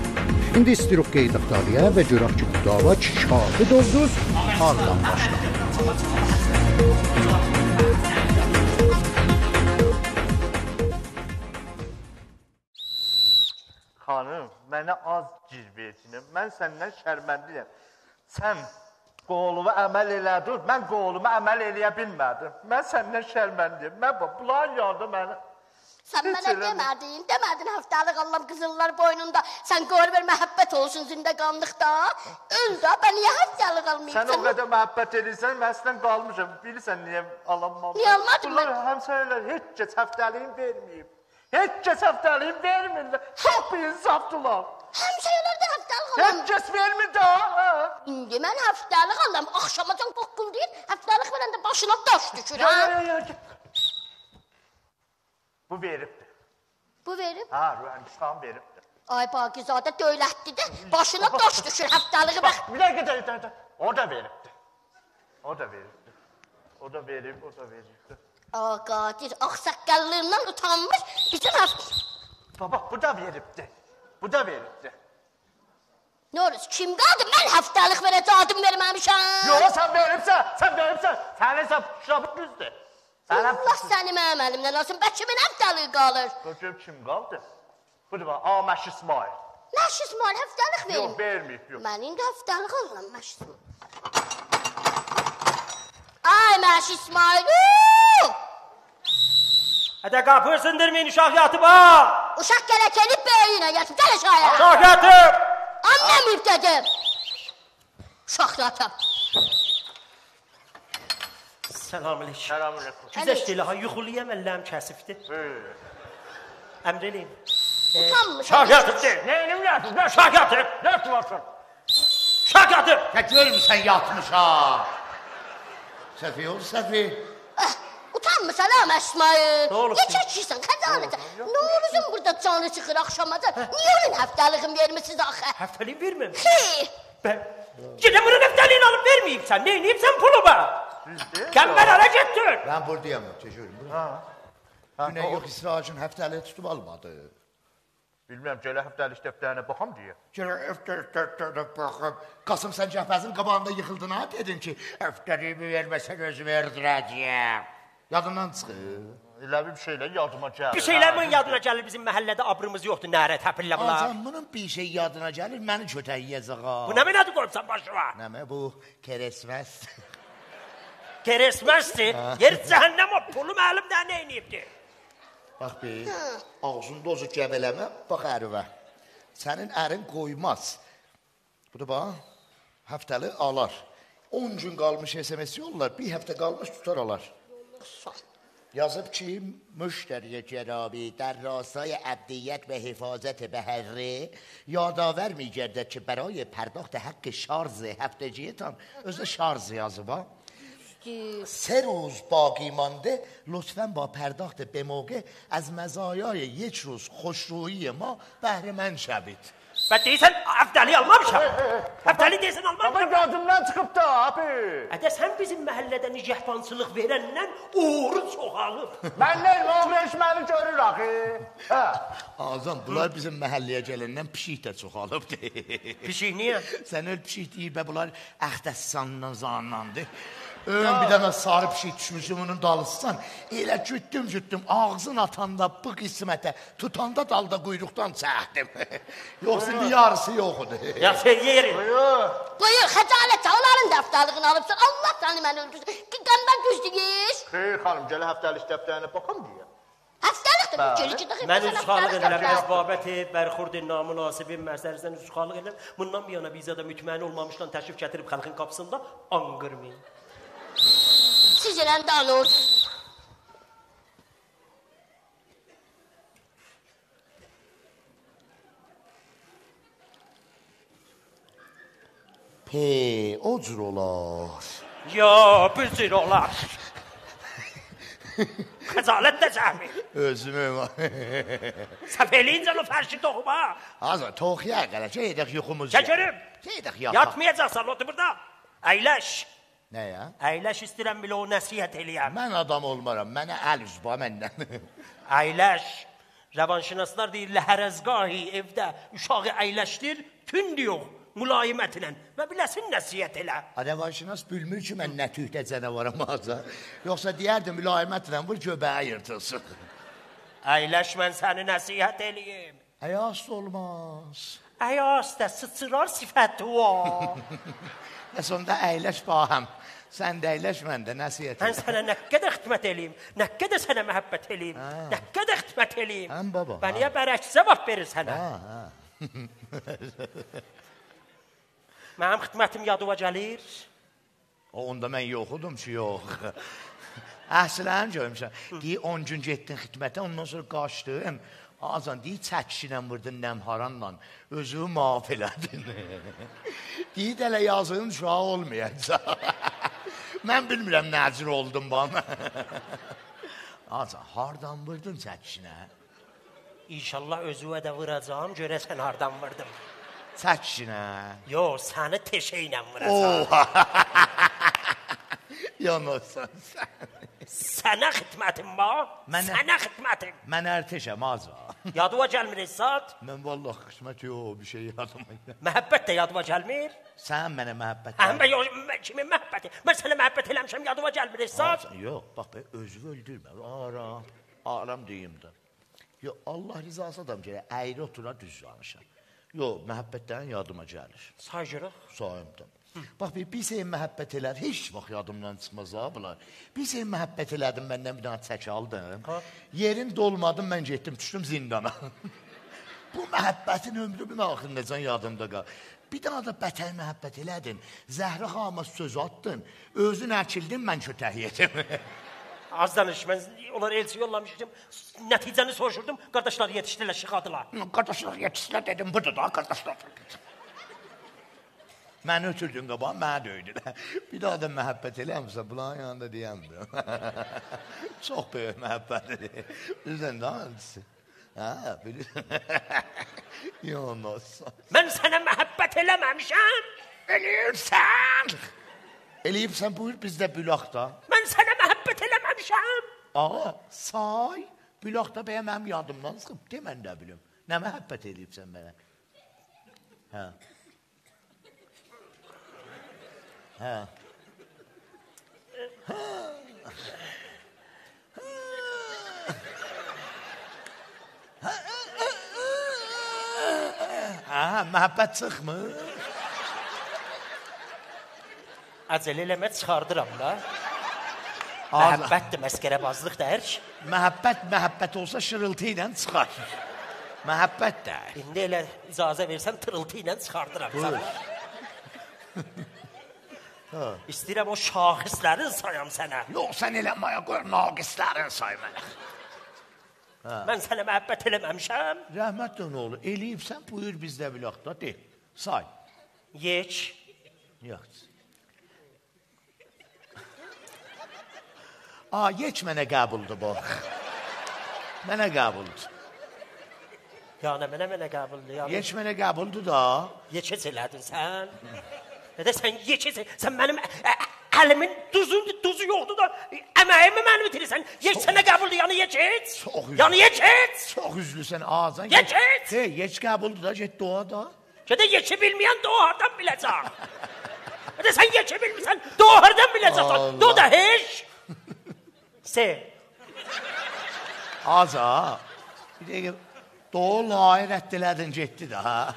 İndi istəyirik qeydaqdaliyə və görək ki, bu dava ki, şahid olduz, hardan başlayır. Xanım, mənə az cirvə etsin. Mən səndən şərməndiyəm. Sən qoluma əməl elədin, mən qoluma əməl eləyə bilmədim. Mən səndən şərməndiyəm. Bunların yanında mənə... Sən mənə demədin həftəlik Allahım qızıllar boynunda. Sən qoyur ver məhəbbət olsun zindəqanlıqda. Öl də, mən niyə həftəlik almayayım? Sən o qədər məhəbbət edirsən, mən sizdən qalmışam. Bilirsən niyə alanmam? Niyə almadın? Bunlar həmsəyələr heç kəs həftəliyim verməyib. Heç kəs həftəliyim vermirlər. Çox bir insafdılar. Həmsəyələr də həftəlik alam. Heç kəs vermir də. İndi mən həftəlik alam. Axşamacan qoqqul deyil, həftəlik verəndə başına daş düşür. Bu veribdir. Bu verib? Ha, Rühəndistan veribdir. Ay Baqizadə dövlətdir də, başına daş düşür həftəliği bax. Bir dəqiqə, o da veribdir. O da veribdir. O da verib, o da veribdir. Ağa Qadir, ağsaqqallığından utanmış, bütün həftəliği... Baba, bu da veribdir. Bu da veribdir. Ne olur, kim qaldı? Mən həftəlik verəcədim verməmişəm. Yox, sən veribsən, sən veribsən. Sənin hesab şurabı düzdür. Allah səni mənim əlimdən alsın, bəlkə mən həftəlik qalır. Görüm kim qaldı? Budur bax, Məşk İsmail. Məşk İsmail həftəlik verin. Yox, verməyib, yox. Mən indi həftəlik alıram Məşk İsmail. yavaş İsmail. Hadi kapı sındırmayın, uşaq yatıb ha. Uşaq gələk elib böyüyünə yatıb. Gəl aşağıya. Uşaq yatıb. Annem ürtədim. Uşaq yatıb. Selamünaleyküm. Selamünaleyküm. Güzəşt elə ha, yuxuluyam, əllərim kəsibdir. Əmr eləyin. Utanmış. Uşaq yatıbdır. Neynim yatır? Uşaq yatıb. Ne tuvarsın? Uşaq yatıb. Ya görmüsən yatmış ha. Səfi ol, Səfi. Utanmısan ha İsmail. Ne olub Ne ki? çəkirsən xəcalətə? Novruzun burada canı çıxır axşamacan. Niyə onun həftəliğin vermisiniz axı? Həftəliyi verməm. Xeyr. Ben yine bunun həftəliyini alıp vermeyipsən. Neyniyipsən pulumu? Kəmbər ara getdin. Ben buradayım, çekiyorum. Güney yok İsrail'in həftəliyi tutub almadı. Bilmem, gələ həftəlik dəftərinə baxam deyə. Gələ baxım. Qasım sən cəhbəzin qabağında yıxıldın ha, dedin ki, həftəliyimi verməsən özümü öldürəcəyəm. Yadından çıxır. Elə bir şeylər yadıma gəlir. Bir şeyler bunun yadına gəlir, bizim məhəllədə abrımız yoxdur, nərə təpillə bunlar. Azam bunun bir şey yadına gəlir, məni kötək yiyəcək ha. Bu nə mənadı qoyubsan başıma? Nəmə bu keresməz. Keresməzdir, yer cəhənnəm o, pulum əlimdə neyniyibdir? Bax bir, ağzın dozu gəvələmə, bax ərivə. Sənin ərin qoymaz. Bu da bax, həftəli alar. 10 gün qalmış SMS yollar, bir həftə qalmış tutar alar. Yazıb ki, müştəriyə cənabi در راستای ابدیت و حفاظت بهره یادآور می‌گردد که برای پرداخت حق شارژ هفتگیتان özü şarj yazıb ha. 3 روز باقی مانده لطفاً با پرداخت به موقع از مزایای 1 روز خوشرویی ما بهره مند شوید. Ben deyirsən, həftəliyi almamışam. Həftəliyi deyirsən, Ama almamışam. yadımdan çıxıb da abi. Ədə sən bizim məhəllədə nicəhbançılıq verəndən uğuru çoxalıb. Mən neyim, o məni görür axı. Azam, bunlar bizim məhəlləyə gələndən pişik də çoxalıbdır. Pişik niyə? Sən öl pişik deyib və bunlar əxdəssandan zanlandı. Ön bir dənə sarı pişik düşmüşüm onun dalısından. Elə güttüm, ağzın atanda bu qismətə, tutanda dalda quyruqdan çəkdim. Yoxsa indi yarısı yoxudur. Ya sen yerin. Buyur xəcalətə onların dəftərliğini alıbsan. Allah səni mən öldürsün. Qəmbər düz deyir. Xeyr xanım, gələ həftəlik dəftərinə baxam deyə. Həftəlikdir bu geri ki. Mən üzxalıq edirəm, əsbabəti, bərxurdi, namunasibin, məsələsindən üzxalıq edirəm. Bundan bir yana bizə də mütməyin olmamışdan təşrif gətirib xalqın qapısında anqırmayın. Siz eləndə anır. O cür olar. Ya, bir cür olar. Xəcalət də cəmi. Özümü Səhv eləyincə o fərşi toxuma. Azam, toxuya qədər, edək yuxumuz. Çəkərim. Edək yataq. Yatmayacaqsan, otur burada. Əyləş. Nə ya? Əyləş istəyirəm bilə o nəsiyyət eləyəm. Mən adam olmaram, mənə əl üzba məndən. Əyləş. Rəvanşinaslar deyirlər, hərəzqahi evdə uşağı əyləşdir, tündü yox, mülayimətlə və biləsin nəsiyyət elə. Rəvanşinas bilmir ki, mən nə tühtə cənavaram azar. Yoxsa deyərdim, mülayimətlə vur göbəyə yırtılsın. Əyləş, mən səni nəsiyyət eləyim. Əyast olmaz. Əyast da sıçırar sifəti o. Sonda əyləş bahəm. Sən də əyləş, mən də nəsiyyət Mən sənə nə qədər xidmət eləyim, nə qədər sənə məhəbbət eləyim, nə qədər xidmət eləyim. Həm baba. Və niyə bərəksə vaxt verir sənə? Mənim xidmətim yadıma gəlir. Onda mən yoxudum ki, yox. Əslən görmüşəm. Deyir, 10 gün getdin xidmətə, ondan sonra qaçdın. Azan deyir, çəkişinə vurdun nəmharanla, özü maaf elədin. Deyir, dələ yazığın uşağı olmayacaq. Mən bilmirəm, nəzir oldum bana. Azan, hardan vurdun çəkişinə? İnşallah özüvə də vuracağım, görəsən hardan vurdum. Çəkişinə? Yox, səni teşə ilə vuracağım. Yanılsan sən. Sənə xidmətim var, sənə xidmətim. Mən ərteşəm, azam. Yadıma gəlmir Esad. Mən vallahi xidmət yox, bir şey yadıma gəlmir. Məhəbbət də yadıma gəlmir. Sən mənə məhəbbət Həm də yox, kimin məhəbbəti? Mən sənə məhəbbət eləmişəm, yadıma gəlmir Esad. Yox, bax, özü öldürmə, aram deyim də. Yox, Allah rizası adam gələ, əyri otura düz danışam. Yox, məhəbbətdən yadıma gəlir. Say görək. Sayımdan. Bax, bir şey məhəbbət elədi. Heç vaxt yadımdan çıxmaz ha bunlar. Bir şey məhəbbət elədim, məndən bir dənə çək aldım. Yerin dolmadım, mən getdim, düşdüm zindana. Bu məhəbbətin ömrümün axırındacan yadımda qal. Bir dənə də bətər məhəbbət elədin. Zəhra xanıma söz atdın. Özün əkildin, mən kötəhiyyətim. Az danış, mən onları elçi yollamışdım. Nəticəni soruşurdum, qardaşlar yetişdilər, şıxadılar. Qardaşlar yetişdilər dedim, budur da qardaşlar. Məni ötürdün qabağa, mənə döydülər. Bir daha da məhəbbət eləmişsə, bunların yanında deyəmdir. Çox böyük məhəbbətdir. Üzən də hansı? Hə, bilirsən. Yonos. Mən sənə məhəbbət eləməmişəm. Eləyirsən. Eləyibsən, buyur, bizdə bülaqda. Mən sənə məhəbbət eləməmişəm. Ağa, say, bülaqda bəyə mənim yadımdan çıxıb, de mən də bilim. Nə məhəbbət eləyibsən mənə? Hə. Hə. Hə, məhəbbət çıxmır. Acəl eləmə çıxardıram da. Məhəbbət də məskərəbazlıq da hər şey. Məhəbbət olsa şırıltı ilə çıxar. Məhəbbət də. İndi elə icazə versən tırıltı ilə çıxardıram. İstəyirəm o şahısları sayam sənə. Yox, sən eləməyə qoy, naqislərini say mənə. Mən sənə məhəbbət eləməmişəm. Rəhmətlə oğlu, eləyibsən, buyur bizdə bilaqda, de. Say. Yeç. Yox. Yeç mənə qəbuldur bu. Mənə qəbuldur. Yəni, mənə qəbuldur. Yeç mənə qəbuldur da. Yeçəc elədin sən. Nədə sən yeçəc, sən mənim əlimin duzu yoxdur da, əməyimi mənim itirirsən. Yeç sənə qəbuldur, yəni yeçəc. Yəni yeçəc. Çox üzlüsən, ağzın. Yeçəc. Yeç qəbuldur da, get doğa da. Gədə yeçə bilməyən doğa hardan biləcək. Nədə sən yeçə bilmirsən, doğa hardan biləcəksən. Doğa da heç. Aza, bir dəqiqə, doğu layı rədd elədin, getdi də, hə?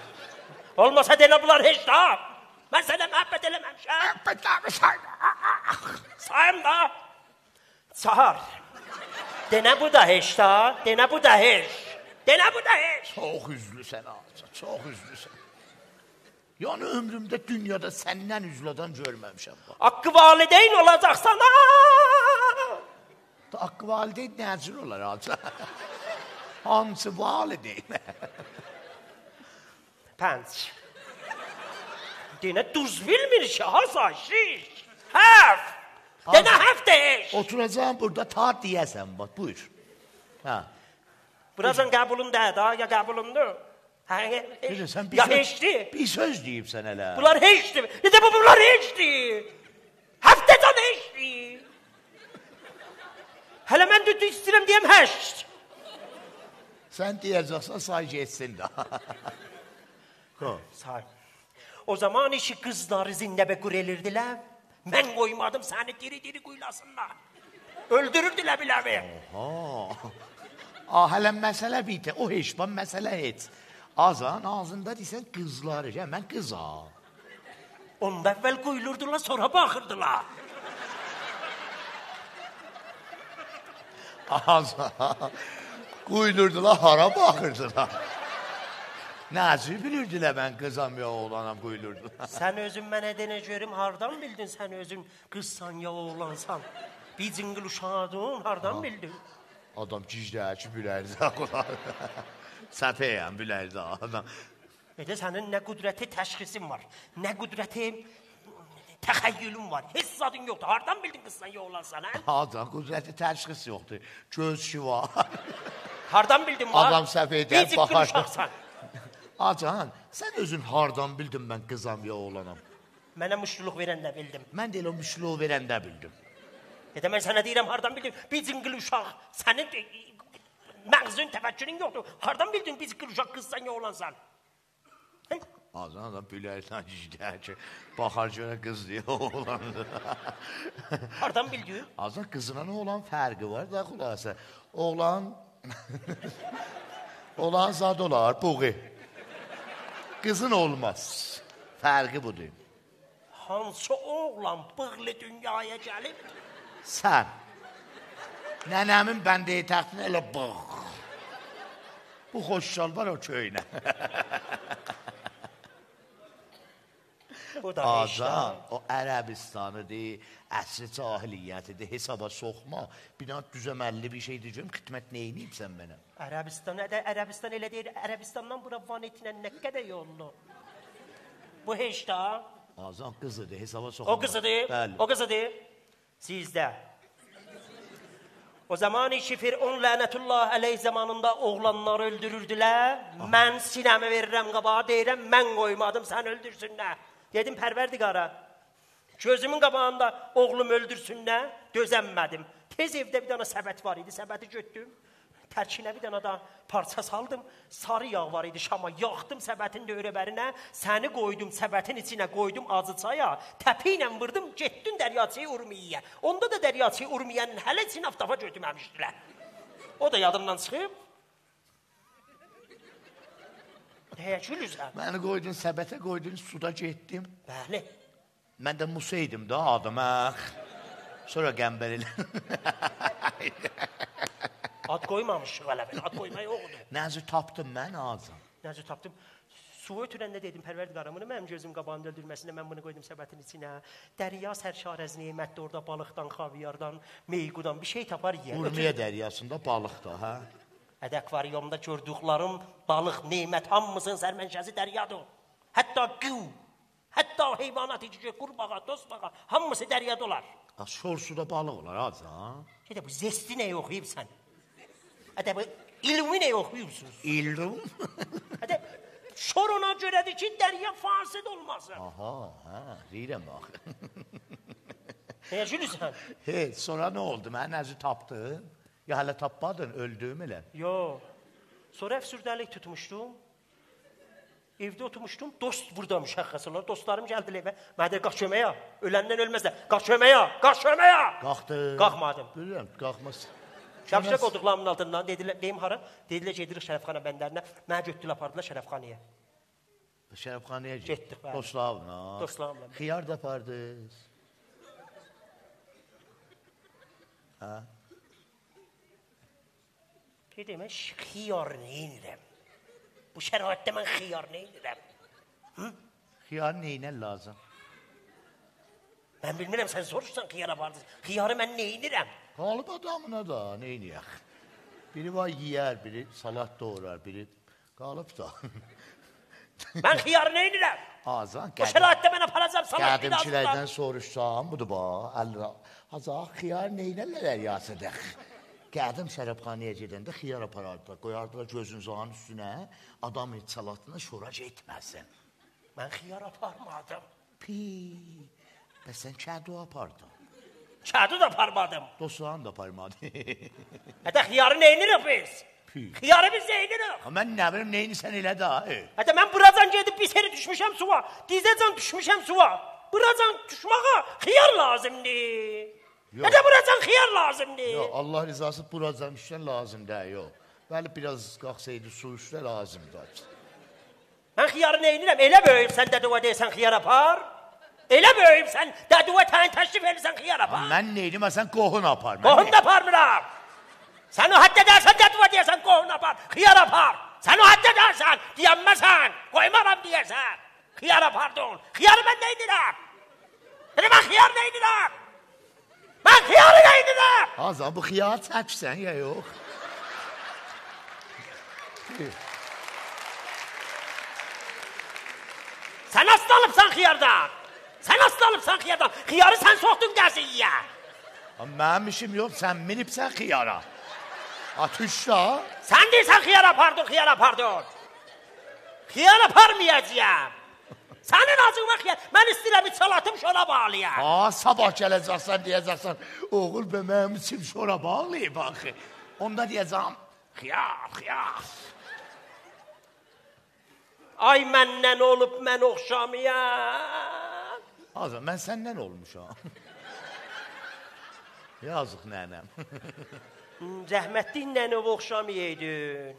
Olmasa delə bunlar heç da. Mən sənə məhəbbət eləməmişəm. Məhəbbətlərimi sayma. Sayım da. Sahar. Denə bu da heç da, denə bu da heç. Denə bu da heç. Çox üzlüsən Aza, çox üzlüsən. Yəni ömrümdə dünyada səndən üzlədən görməmişəm. Haqqı valideyn olacaqsan, Haqqı valideyn nəcür olar Aza? Hansı valideyn? Pənc. Denə duz bilmir ki, hasa, şiş, həf. Denə həf deyiş. Oturacağım burada, ta deyəsən, bax, buyur. Buracan qəbulunda da, ya qəbulundur. Ya heçdir. Bir söz deyibsən hələ. Bunlar heçdir. Nədə bu, bunlar heçdir. Həftədən heçdir. Hələ mən düdü istəyirəm deyəm həşt. Sən deyəcəksən, say geçsin də. Say. O zaman işi qızları zindəbə qürelirdilər. Mən qoymadım səni diri-diri quylasınlar. Öldürürdülər biləvi. Hələ məsələ bitə, o heçban məsələ heç. Azan ağzında deysən qızları, mən qıza. Onda əvvəl quyulurdular, sonra baxırdılar. Azan, quyulurdular, hara baxırdılar. Nəzi bilirdilər mən qızam ya oğlanam quyulurdular. Sən özün mənə denə görüm, hardan bildin sən özün qızsan ya oğlansan? Bir cingil uşağıdın, hardan bildin? Adam cicdəyə ki, bilərdi ağlar. Səfəyəm, bilərdi adam. Sənin nə qüdrəti təşxisin var, nə qüdrəti təxəyyülün var. Heç zadın yoxdur. Hardan bildin qızsan ya oğlansan, hə? Adam, qüdrəti təşxis yoxdur. Göz ki var. Hardan bildin var? Adam səfəydən baxar. Bir uşaqsan. Acan, sən özün hardan bildin mən qızam ya oğlanam? Mənə müşluluq verəndə bildim. Mən də elə o müşluluq verəndə bildim. Mən sənə deyirəm, hardan bildin? Bir cingil uşaq, sənin məğzün, təfəkkürün yoxdur. Hardan bildin bir cingil uşaq qızsan ya oğlansan? Azan adam bilərsən ki, baxar görə qız deyə oğlandır. Hardan bildin? Azan qızına nə olan fərqi var da xülasə. Oğlan zad olar, buği. Qızın olmaz. Fərqi budur. hansı oğlan bığlı dünyaya gəlib? Sən. Nənəmin bəndəyi təxtinə elə bığ. Bu xoş şalvar o köynə. Bu da Azan, o Ərəbistanıdır, əsri cahiliyyətidir, hesaba soxma. Binat düzəməlli bir şey deyəcəm, xidmət neyiniyib sən mənə? Ərəbistan elə deyir, Ərəbistandan bura vanetinə nə qədər yollu? Bu heç da? Azan qızıdır, hesaba soxma. O qızıdır, Bəli. o qızıdır. Sizdə. O zaman ki Fir'un lənətullah əleyh zamanında oğlanları öldürürdülər. Mən sinəmi verirəm qabağa, deyirəm, mən qoymadım, sən öldürsünlər. Dedim, pərverdigara, gözümün qabağında oğlum öldürsünlər, dözəmmədim. Tez evdə bir dana səbət var idi, səbəti götdüm. Tərkinə bir dana da parça saldım, sarı yağ var idi şama, yaxdım səbətin dövrəbərinə, səni qoydum səbətin içinə, qoydum azıcaya, təpi ilə vırdım, getdin Dəryaçı Urmiyyə. Onda da Dəryaçı Urmiyyənin hələ için aftafa götürməmişdilər. O da yadımdan çıxıb. Təəccülüsən. Məni qoydun səbətə, qoydun suda getdim. Bəli. Mən də Musa idim da adım, Sonra qəmbər elə. Ad qoymamışıq hələ belə, ad qoymaq yoxdur. Nəzi tapdım mən Azam. Nəzi tapdım. Su ötürəndə dedim, pərverdigarımını mənim gözüm qabağında öldürməsinə, mən bunu qoydum səbətin içinə. Dərya sərşarəz neymətdir orada, balıqdan, xaviyardan, meyqudan bir şey tapar yer. Urmiyə dəryasında balıqda, hə? Akvaryumda gördüklərim balıq, neymət, hamımızın sərmənşəsi dəryadır. Hətta qıv, hətta heyvanat içəcək, qurbağa, tosbağa, hamısı dəryada olar. Şor suda balıq olar, Azam. Bu zesti nə oxuyubsan? Bu ilmi nə oxuyubsunuz? İlm? Şor ona görədir ki, dərya fasid olmasın. Aha, hə, deyirəm bax. Nəyə gülürsən? Heç, sonra nə oldu? Mən nəzi tapdım? Ya hələ tapmadın, öldüm elə. Yox. Sonra əfsürdəlik tutmuşdum. Evdə oturmuşdum, dost burada müşəxxəs olar. Dostlarım gəldilər evə. Mənə deyir, qalx köməyə, öləndən ölməzlər. Qalx köməyə, qalx köməyə. Qalxdım. Qalxmadım. Bilirəm, qalxmaz. Şapşaq qoduqlarımın altından, dedilər, deyim hara? Dedilər, gedirik Şərəfxana bəndərinə. Mənə götdülər, apardılar Şərəfxanaya. Şərəfxanaya getdik. Dostlarımla. Dostlarımla. Xiyar da apardınız. Hə? Dedim, mən xiyar neyinirəm? Bu şəraitdə mən xiyar neyinirəm? Xiyar neyinə lazım? Mən bilmirəm, sən soruşsan xiyar apardınız. Xiyarı mən neyinirəm? Qalıb adamına da, neyniyək? Biri var yiyər, biri salat doğrar, biri qalıb da. Mən xiyarı neyinirəm? Azan, o şəraitdə mən aparacam salat bir qədimçilərdən soruşsam, budur bax, Azan, xiyar neynələr yasıdıq? Qədim şərəfxanaya gedəndə xiyar aparardılar, qoyardılar gözünüzün üstünə, adam salatına şorac etməsin. Mən xiyar aparmadım. Bəs sən kədu apardın. Kədu da aparmadım. Dostlarım da aparmadı. Hətta xiyarı neyinirik biz? Xiyarı biz neyinirik? Mən nə bilim, neyini sən elə da. Hətta mən buracan gedib bir seri düşmüşəm suva, dizəcan düşmüşəm suva. Buracan düşməyə xiyar lazımdır. Hətta buracan xiyar lazımdır. Yox, Allah rizası buracan düşən lazım deyil, yox. Bəli, biraz qalxsaydı su üstə lazımdır. Mən xiyarı neyinirəm? Elə böyüyüb sən dəduvə deyəsən xiyar apar. Elə böyüyüb sən dəduvə təyin təşrif edirsən xiyar apar. Mən neyinimə sən qohun apar. Qohun da aparmıram. Sən o həddə dərsən dəduvə deyəsən qohun apar, xiyar apar. Sən o həddə dərsən, deyənməsən, qoymaram deyəsən. Xiyar apardın. Xiyarı mən neyinirəm? Mən xiyar neyinirəm? Mən xiyarı neyinirəm? Azam, bu xiyar çəksən ya yox. Sən asıl alıbsan xiyardan. Sən asıl alıbsan xiyardan. Xiyarı sən soxdun qəziyə. Mənim işim yox, sən minibsən xiyara. Atışda. Sən deyirsən xiyar apardın, xiyar apardın. Xiyar aparmayacağım. Sənin acığına xiyar. Mən istəyirəm salatım şora bağlayam. Sabah gələcəksən, deyəcəksən, oğul be mənim için şora bağlayıb axı. Onda deyəcəm, xiyar. Ay məndən olub, mən oxşamayam. Azam, mən səndən olmuşam. Yazıq nənəm. Rəhmətli nənəv oxşamayaydın.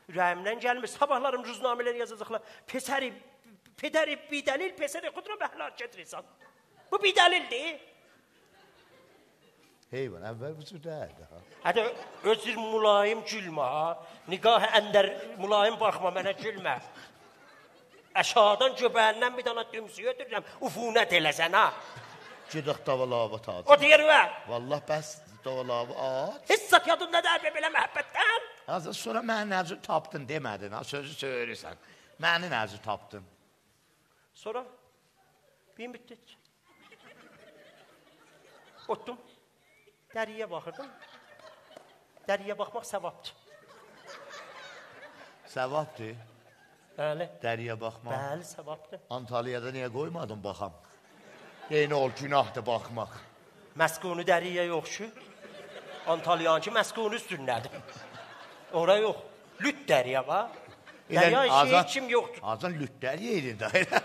Ürəyimdən gəlmir. Sabahlarım rüznamələr yazacaqlar. Pesəri Pederi bidəlil, peseri xudra məhlakət risan. Bu bidəlildir. Heyvan, əvvəl bu cür deyildi. Hədə özür mülayim gülmə ha. Nigah əndər mülayim baxma mənə gülmə. Əşadan göbəyəndən bir dana dümsüyə ötürürəm. Ufunət eləsən ha. Gidik davalavı tacı. O deyir və? Vallah bəs davalavı at. Heç zat yadında deyil belə məhəbbətdən. Azı sonra məni nəzir tapdın demədin. Ha, sözü söylürsən. Məni nəzir tapdın. Sonra bin bitdi. Otdum. Dəriyə baxırdım. Dəriyə baxmaq səvabdır. Səvabdır. Bəli. Dəriyə baxmaq. Bəli, səvabdır. Antalya'da niyə qoymadın baxam? Yeni ol, günahdır baxmaq. Məskunu dəriyə yox ki. Antalyanki məskunu üstünlədir. Ora yox. Lüt dəriyə var. Dəriyə işi heç kim yoxdur. Azan lüt dəriyə edin də.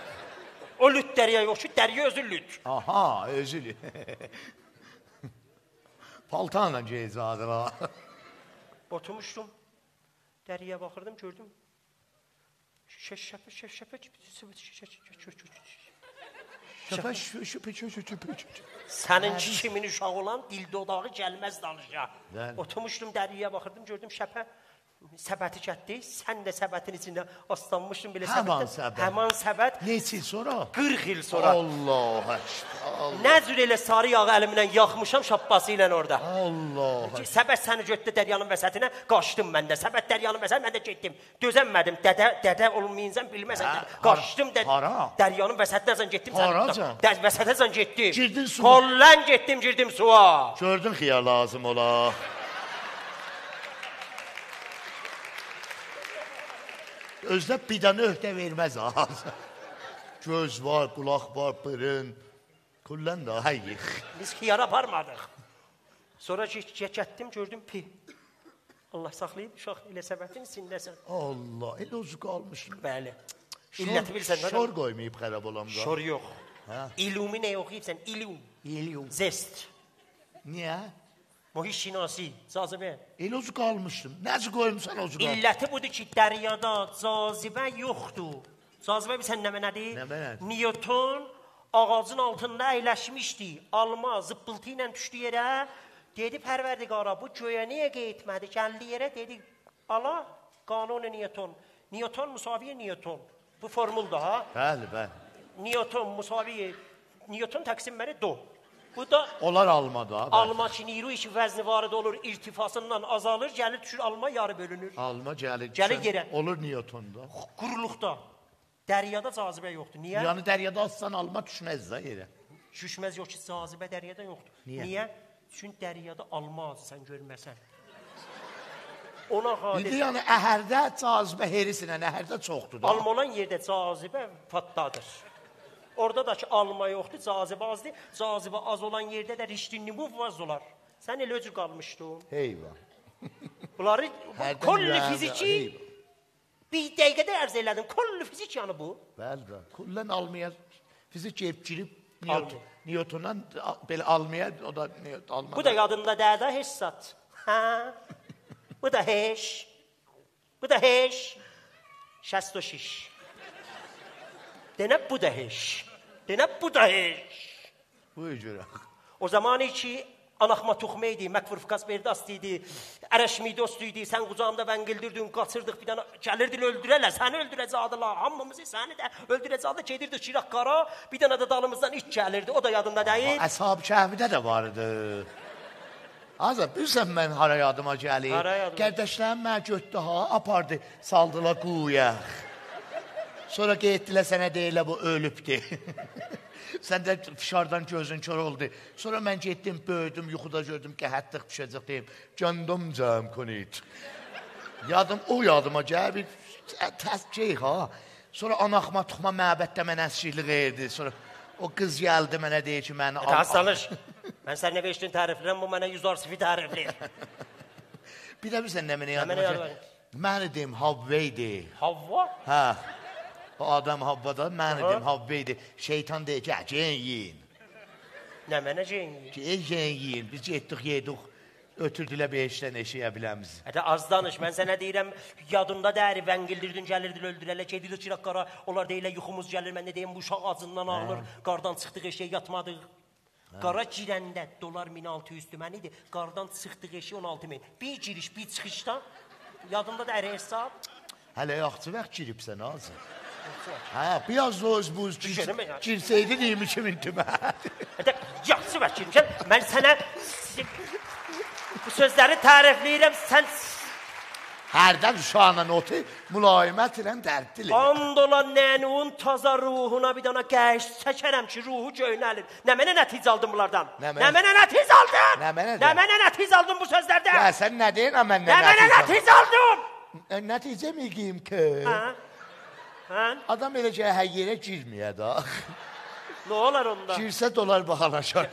O lüt dəriyə yox ki, dəriyə özü lüt. Aha, özü lüt. Paltanla cezadır ha. Oturmuşdum. Dəriyə baxırdım, gördüm. Şəpə. Sənin kimin uşağı olan dil dodağı gəlməz danışa. Oturmuşdum, dəriyə baxırdım, gördüm şəpə. Səbəti gətdi, sən də səbətin içində aslanmışdın belə səbətdə. Həman səbət. Neçə il sonra? 40 il sonra. Allah əşqə. Nə cür elə sarı yağı əlimdən yaxmışam şappası ilə orada. Allah əşqə. Səbət səni götdü dəryanın vəsətinə, qaçdım mən də. Səbət dəryanın vəsətinə, mən də getdim. Dözənmədim, dədə olmayıncan bilməsən. Qaçdım dəryanın vəsətinə getdim. Haraca? Vəsətə getdim. Girdin suya. Kollən getdim, girdim suya. Gördün xiyar lazım ola. Özdə bir dənə öhdə verməz az. Göz var, qulaq var, bırın. Kullən də hayıq. Biz xiyara aparmadıq. Sonra getdim, gördüm pi. Allah saxlayıb, uşaq ilə səbətin içindəsən. Allah, elə özü qalmışım. Bəli. İlləti bilsən. Şor qoymayıb xərab olamda. Şor yox. İlumi nə oxuyubsən? İlum. Zest. Niyə? Muhit şinasi, cazibə. Elə özü qalmışdım. Nəci qoymuşsan özü qalmışdım? İlləti budur ki, dəryada cazibə yoxdur. Cazibə bilsən nə mənədir? Nə mənədir? Newton ağacın altında əyləşmişdi. Alma zıppıltı ilə düşdü yerə. Dedi, pərverdigara, bu göyə niyə qeytmədi? Gəldi yerə, dedi, ala, qanun Newton. Newton müsaviyə Newton. Bu formulda, ha? Bəli. Newton müsaviyə, Newton təqsimləri do. Bu da onlar almada. Alma ki, niru işi vəzni varid olur, irtifasından azalır, gəlir düşür, alma yarı bölünür. Alma gəlir yerə. Olur Newtonda. Quruluqda. Dəryada cazibə yoxdur. Niyə? Yəni dəryada atsan alma düşməz də yerə. Düşməz yox ki, cazibə dəryada yoxdur. Niyə? Çünki dəryada alma azı sən görməsən. Ona xadir. Yəni əhərdə cazibə herisinə, əhərdə çoxdur da. Alma olan yerdə cazibə patladır. Orada da ki, alma yoxdur, cazibə azdır. Cazibə az olan yerdə də riştinli bu vaz olar. Sən elə öcür qalmışdın. Heyvan. Bunları kollu fiziki bir dəqiqədə ərz elədim. Kollu fizik yanı bu. Bəli. Kullən almaya fizik gəlib girib Newtondan belə almaya, o da almaya. Bu da yadında dədə heç zat. Bu da heç. Bu da heç. 66. Denə bu da heç. Denə bu da heç. Bu cürə. O zamanı ki, anaxma tuxma idi, Məkvur Fikas Berdast idi, Ərəşmi dost idi, sən qucağımda vəngildirdin, qaçırdıq bir dənə, gəlirdin öldürələ, səni öldürəcəkdilər, hamımızı səni də öldürəcəkdilər, gedirdik Şiraq qara, bir dənə də dalımızdan iç gəlirdi, o da yadında deyil. Əshab-ı Kəhvidə də vardı. Azad, bilsən mən hara yadıma gəlir? Qərdəşlərim mənə götdü ha, apardı, saldılar quyaq. Sonra getdilər sənə deyilə bu ölübdür. Sən də fişardan gözün kör oldu. Sonra mən getdim, böyüdüm, yuxuda gördüm ki, həttiq düşəcək deyim. Candım cəm konit. Yadıma gəlir, təscih ha. Sonra anaxma tuxma məbəddə mənə əsirlik edirdi. Sonra o qız gəldi mənə deyir ki, məni al. Hastanış, mən sənə 5 gün tərifləyirəm, bu mənə 100 arsifi tərifləyir. Bir də bilsən nə mənə yadıma gəlir? Mənə deyim, Havveydi. Havva? Hə. O adam Havvada, mən edim Havveydi. Şeytan deyir ki, gen yiyin. Nə mənə gen yiyin? Gen yiyin. Biz getdik, yedik. ötürdülər 5 dənə eşeyə biləmiz. Hətta az danış, mən sənə deyirəm, yadında dəri vəngildirdin, gəlirdin, öldürələ, gedilir çiraq qara, onlar deyilə yuxumuz gəlir, mən nə deyim, bu uşaq acından ağlır, qardan çıxdıq eşeyə yatmadıq. Qara girəndə dolar 1600 tümən idi, qardan çıxdıq eşeyə 16 min. Bir giriş, bir çıxışda, yadında dəri hesab. Hələ yaxçı vaxt giribsən azı. Hə, biraz roz buz girsəydin 22 min tümən. Hətta yaxçı vaxt girmişəm, mən sənə bu sözləri tərifləyirəm, sən... Hərdən uşağına notu mülayimət ilə dərddilir. And olan nənun taza ruhuna bir dana qəş çəkərəm ki, ruhu göynəlir. Nə mənə nəticə aldın bunlardan? Nə mənə nəticə aldın? Nə mənə nəticə aldın bu sözlərdən? Ya sən nə deyin, mən nə mənə nəticə aldın? Nəticə mi qiyim ki? Adam elə ki, hər yerə girməyə da. Nə olar onda? Girsə dolar bahalaşar.